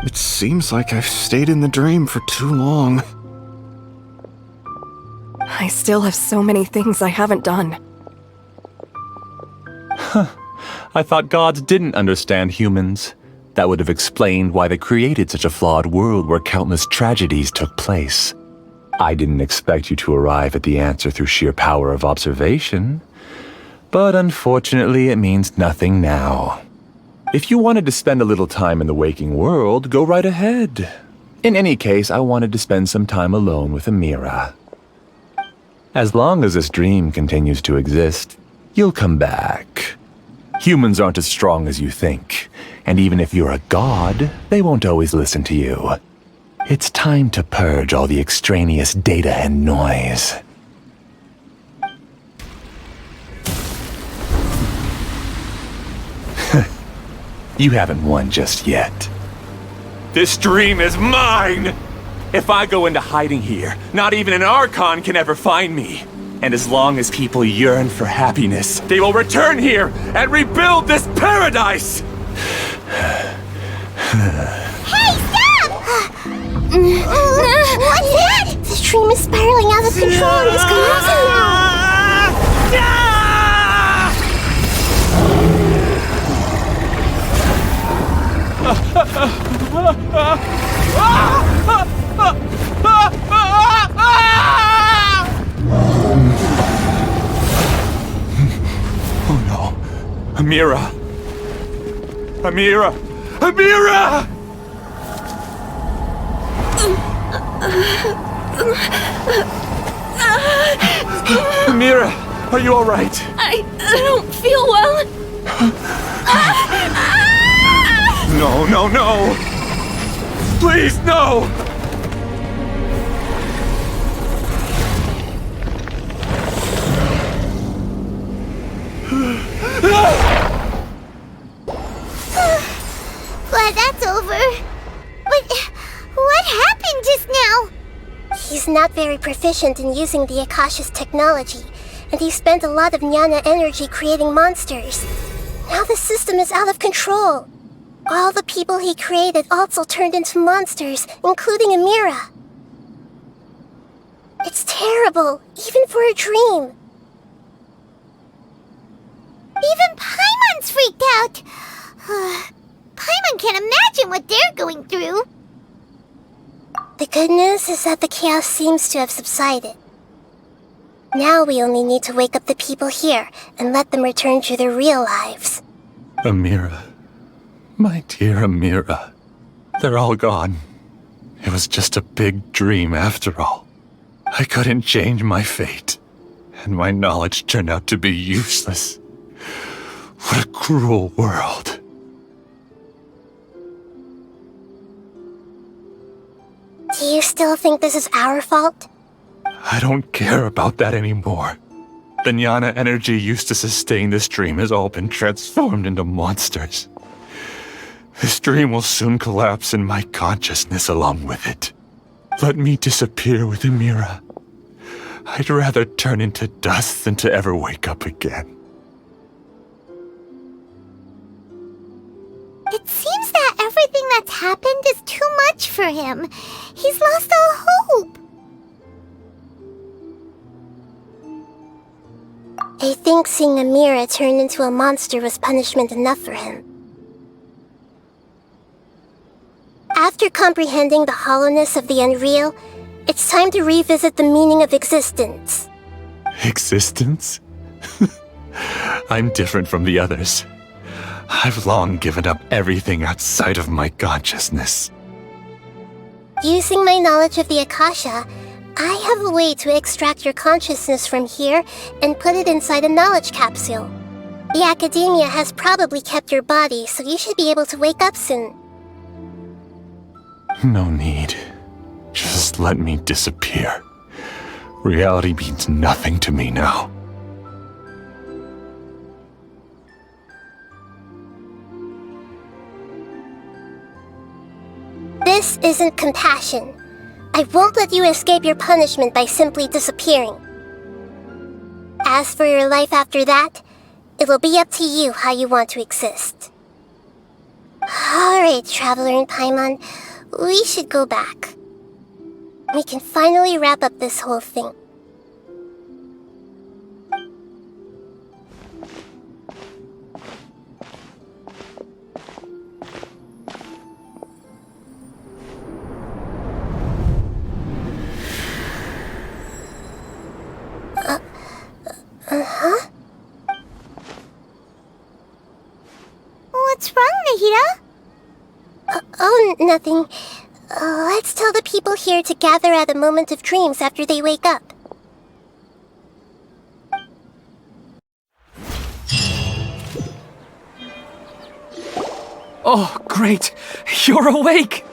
It seems like I've stayed in the dream for too long. I still have so many things I haven't done. I thought gods didn't understand humans. That would have explained why they created such a flawed world where countless tragedies took place. I didn't expect you to arrive at the answer through sheer power of observation. But unfortunately, it means nothing now. If you wanted to spend a little time in the waking world, go right ahead. In any case, I wanted to spend some time alone with Amira. As long as this dream continues to exist, you'll come back. Humans aren't as strong as you think, and even if you're a god, they won't always listen to you. It's time to purge all the extraneous data and noise. You haven't won just yet. This dream is mine! If I go into hiding here, not even an Archon can ever find me. And as long as people yearn for happiness, they will return here and rebuild this paradise! Hey, stop! What's that? The dream is spiraling out of control and is collapsing now! Oh no. Amira! Amira! Amira! Amira, are you all right? I don't feel well. No, no, no! Please, no! Glad that's over. But what happened just now? He's not very proficient in using the Akasha's technology, and he spent a lot of Jnana energy creating monsters. Now the system is out of control. All the people he created also turned into monsters, including Amira. It's terrible, even for a dream. Even Paimon's freaked out. Paimon can't imagine what they're going through. The good news is that the chaos seems to have subsided. Now we only need to wake up the people here and let them return to their real lives. Amira. My dear Amira. They're all gone. It was just a big dream after all. I couldn't change my fate, and my knowledge turned out to be useless. What a cruel world. Do you still think this is our fault? I don't care about that anymore. The Jnana energy used to sustain this dream has all been transformed into monsters. This dream will soon collapse and my consciousness along with it. Let me disappear with Amira. I'd rather turn into dust than to ever wake up again. It seems that everything that's happened is too much for him. He's lost all hope. I think seeing Amira turn into a monster was punishment enough for him. After comprehending the hollowness of the unreal, it's time to revisit the meaning of existence. Existence? I'm different from the others. I've long given up everything outside of my consciousness. Using my knowledge of the Akasha, I have a way to extract your consciousness from here and put it inside a knowledge capsule. The Academia has probably kept your body, so you should be able to wake up soon. No need. Just let me disappear. Reality means nothing to me now. This isn't compassion. I won't let you escape your punishment by simply disappearing. As for your life after that, it'll be up to you how you want to exist. Alright, Traveler and Paimon, we should go back. We can finally wrap up this whole thing. Huh? What's wrong, Nahida? Oh, nothing. Let's tell the people here to gather at a moment of dreams after they wake up. Oh, great! You're awake!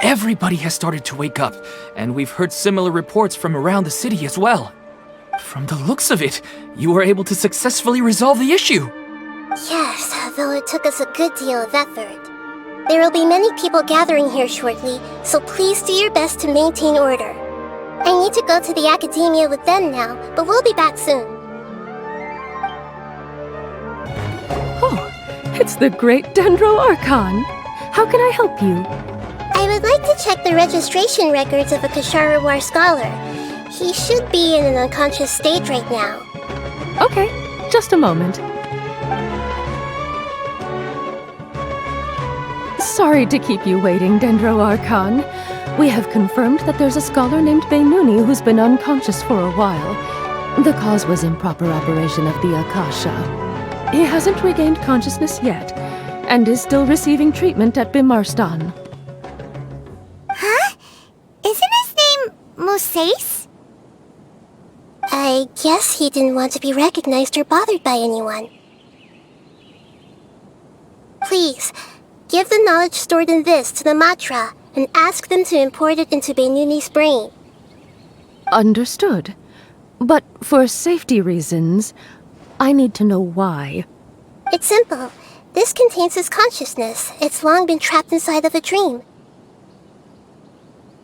Everybody has started to wake up, and we've heard similar reports from around the city as well. From the looks of it, you were able to successfully resolve the issue. Yes, though it took us a good deal of effort. There will be many people gathering here shortly, so please do your best to maintain order. I need to go to the Academia with them now, but we'll be back soon. Oh, it's the great Dendro Archon. How can I help you? I would like to check the registration records of a Akasha War scholar. He should be in an unconscious state right now. Okay, just a moment. Sorry to keep you waiting, Dendro Archon. We have confirmed that there's a scholar named Beinuni who's been unconscious for a while. The cause was improper operation of the Akasha. He hasn't regained consciousness yet, and is still receiving treatment at Bimarstan. Huh? Isn't his name Moses? I guess he didn't want to be recognized or bothered by anyone. Please, give the knowledge stored in this to the Matra and ask them to import it into Benuni's brain. Understood. But for safety reasons, I need to know why. It's simple. This contains his consciousness. It's long been trapped inside of a dream.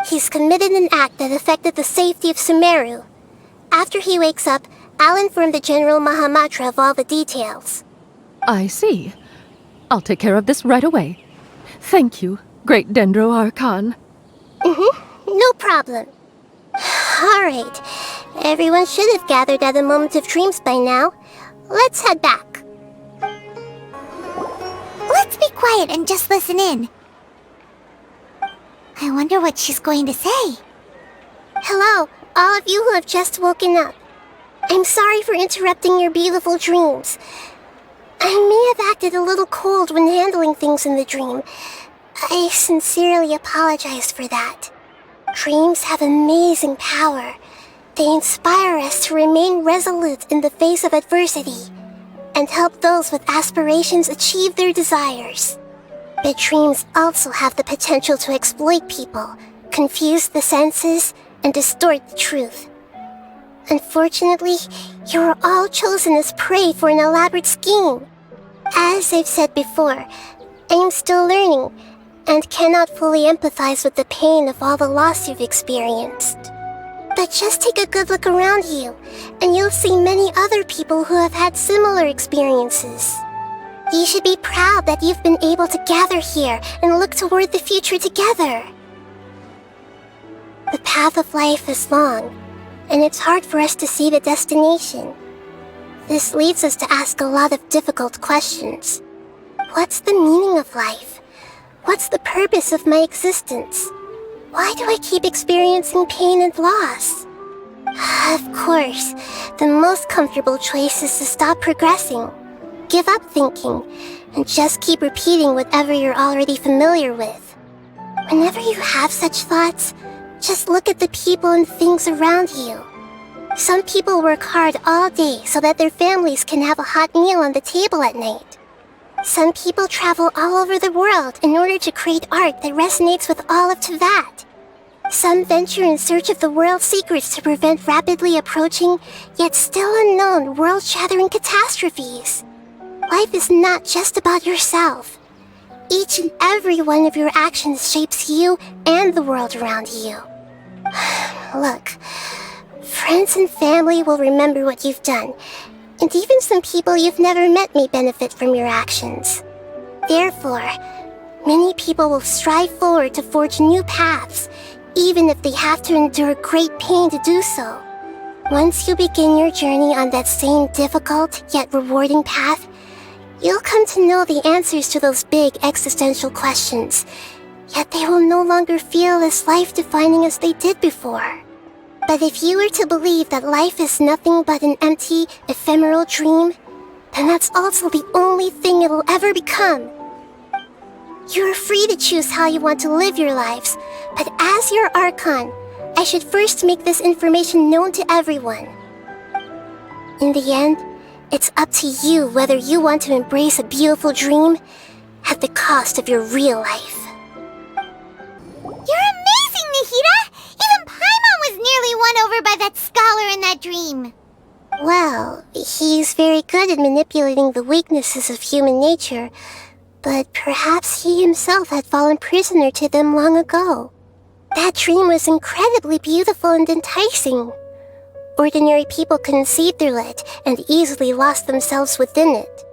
He's committed an act that affected the safety of Sumeru. After he wakes up, I'll inform the General Mahamatra of all the details. I see. I'll take care of this right away. Thank you, Great Dendro Archon. No problem. Alright. Everyone should have gathered at the Moment of Dreams by now. Let's head back. Let's be quiet and just listen in. I wonder what she's going to say. Hello, all of you who have just woken up. I'm sorry for interrupting your beautiful dreams. I may have acted a little cold when handling things in the dream. I sincerely apologize for that. Dreams have amazing power. They inspire us to remain resolute in the face of adversity and help those with aspirations achieve their desires. But dreams also have the potential to exploit people, confuse the senses, and distort the truth. Unfortunately, you are all chosen as prey for an elaborate scheme. As I've said before, I am still learning and cannot fully empathize with the pain of all the loss you've experienced. But just take a good look around you, and you'll see many other people who have had similar experiences. You should be proud that you've been able to gather here and look toward the future together. The path of life is long, and it's hard for us to see the destination. This leads us to ask a lot of difficult questions. What's the meaning of life? What's the purpose of my existence? Why do I keep experiencing pain and loss? Of course, the most comfortable choice is to stop progressing, give up thinking, and just keep repeating whatever you're already familiar with. Whenever you have such thoughts, just look at the people and things around you. Some people work hard all day so that their families can have a hot meal on the table at night. Some people travel all over the world in order to create art that resonates with all of Teyvat. Some venture in search of the world's secrets to prevent rapidly approaching, yet still unknown, world-shattering catastrophes. Life is not just about yourself. Each and every one of your actions shapes you and the world around you. Look, friends and family will remember what you've done, and even some people you've never met may benefit from your actions. Therefore, many people will strive forward to forge new paths, even if they have to endure great pain to do so. Once you begin your journey on that same difficult yet rewarding path, you'll come to know the answers to those big existential questions, yet they will no longer feel as life-defining as they did before. But if you were to believe that life is nothing but an empty, ephemeral dream, then that's also the only thing it'll ever become. You're free to choose how you want to live your lives, but as your Archon, I should first make this information known to everyone. In the end, it's up to you whether you want to embrace a beautiful dream at the cost of your real life. You're amazing, Nahida! Even Paimon was nearly won over by that scholar in that dream. Well, he's very good at manipulating the weaknesses of human nature, but perhaps he himself had fallen prisoner to them long ago. That dream was incredibly beautiful and enticing. Ordinary people couldn't see through it and easily lost themselves within it.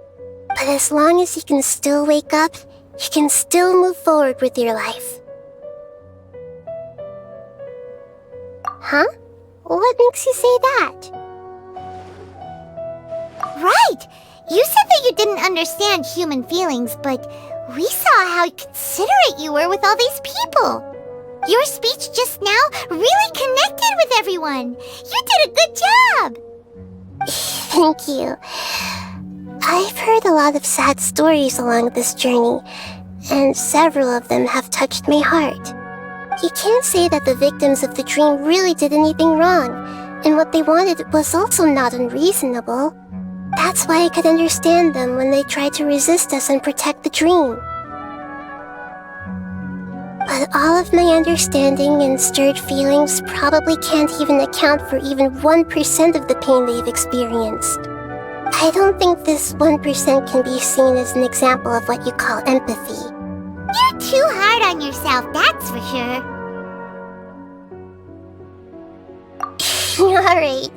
But as long as you can still wake up, you can still move forward with your life. Huh? What makes you say that? Right! You said that you didn't understand human feelings, but we saw how considerate you were with all these people. Your speech just now really connected with everyone. You did a good job. Thank you. I've heard a lot of sad stories along this journey, and several of them have touched my heart. You can't say that the victims of the dream really did anything wrong, and what they wanted was also not unreasonable. That's why I could understand them when they tried to resist us and protect the dream. But all of my understanding and stirred feelings probably can't even account for even 1% of the pain they've experienced. I don't think this 1% can be seen as an example of what you call empathy. You're too hard on yourself, that's for sure. Alright.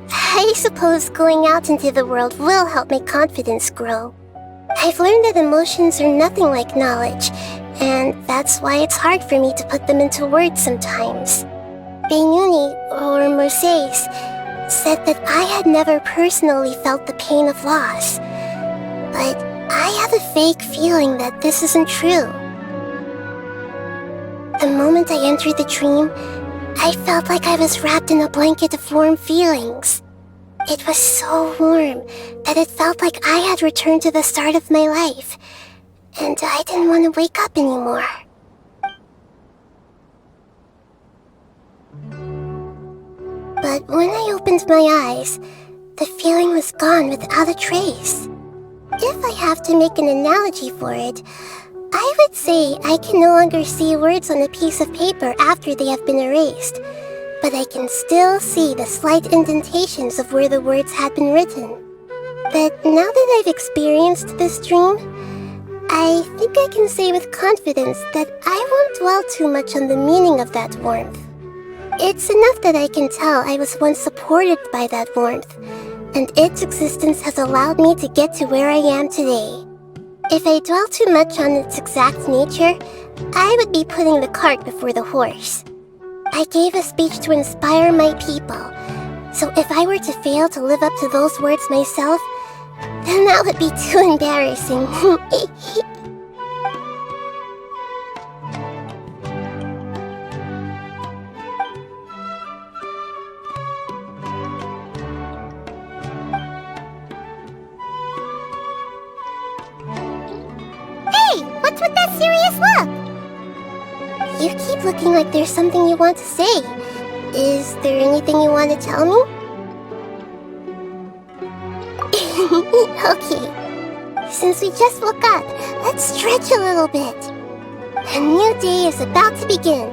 I suppose going out into the world will help my confidence grow. I've learned that emotions are nothing like knowledge, and that's why it's hard for me to put them into words sometimes. Beinuni, or Mercedes, said that I had never personally felt the pain of loss. But I have a vague feeling that this isn't true. The moment I entered the dream, I felt like I was wrapped in a blanket of warm feelings. It was so warm that it felt like I had returned to the start of my life, and I didn't want to wake up anymore. But when I opened my eyes, the feeling was gone without a trace. If I have to make an analogy for it, I would say I can no longer see words on a piece of paper after they have been erased, but I can still see the slight indentations of where the words had been written. But now that I've experienced this dream, I think I can say with confidence that I won't dwell too much on the meaning of that warmth. It's enough that I can tell I was once supported by that warmth, and its existence has allowed me to get to where I am today. If I dwell too much on its exact nature, I would be putting the cart before the horse. I gave a speech to inspire my people, so if I were to fail to live up to those words myself, then that would be too embarrassing. What's with that serious look? You keep looking like there's something you want to say. Is there anything you want to tell me? Okay. Since we just woke up, let's stretch a little bit. A new day is about to begin.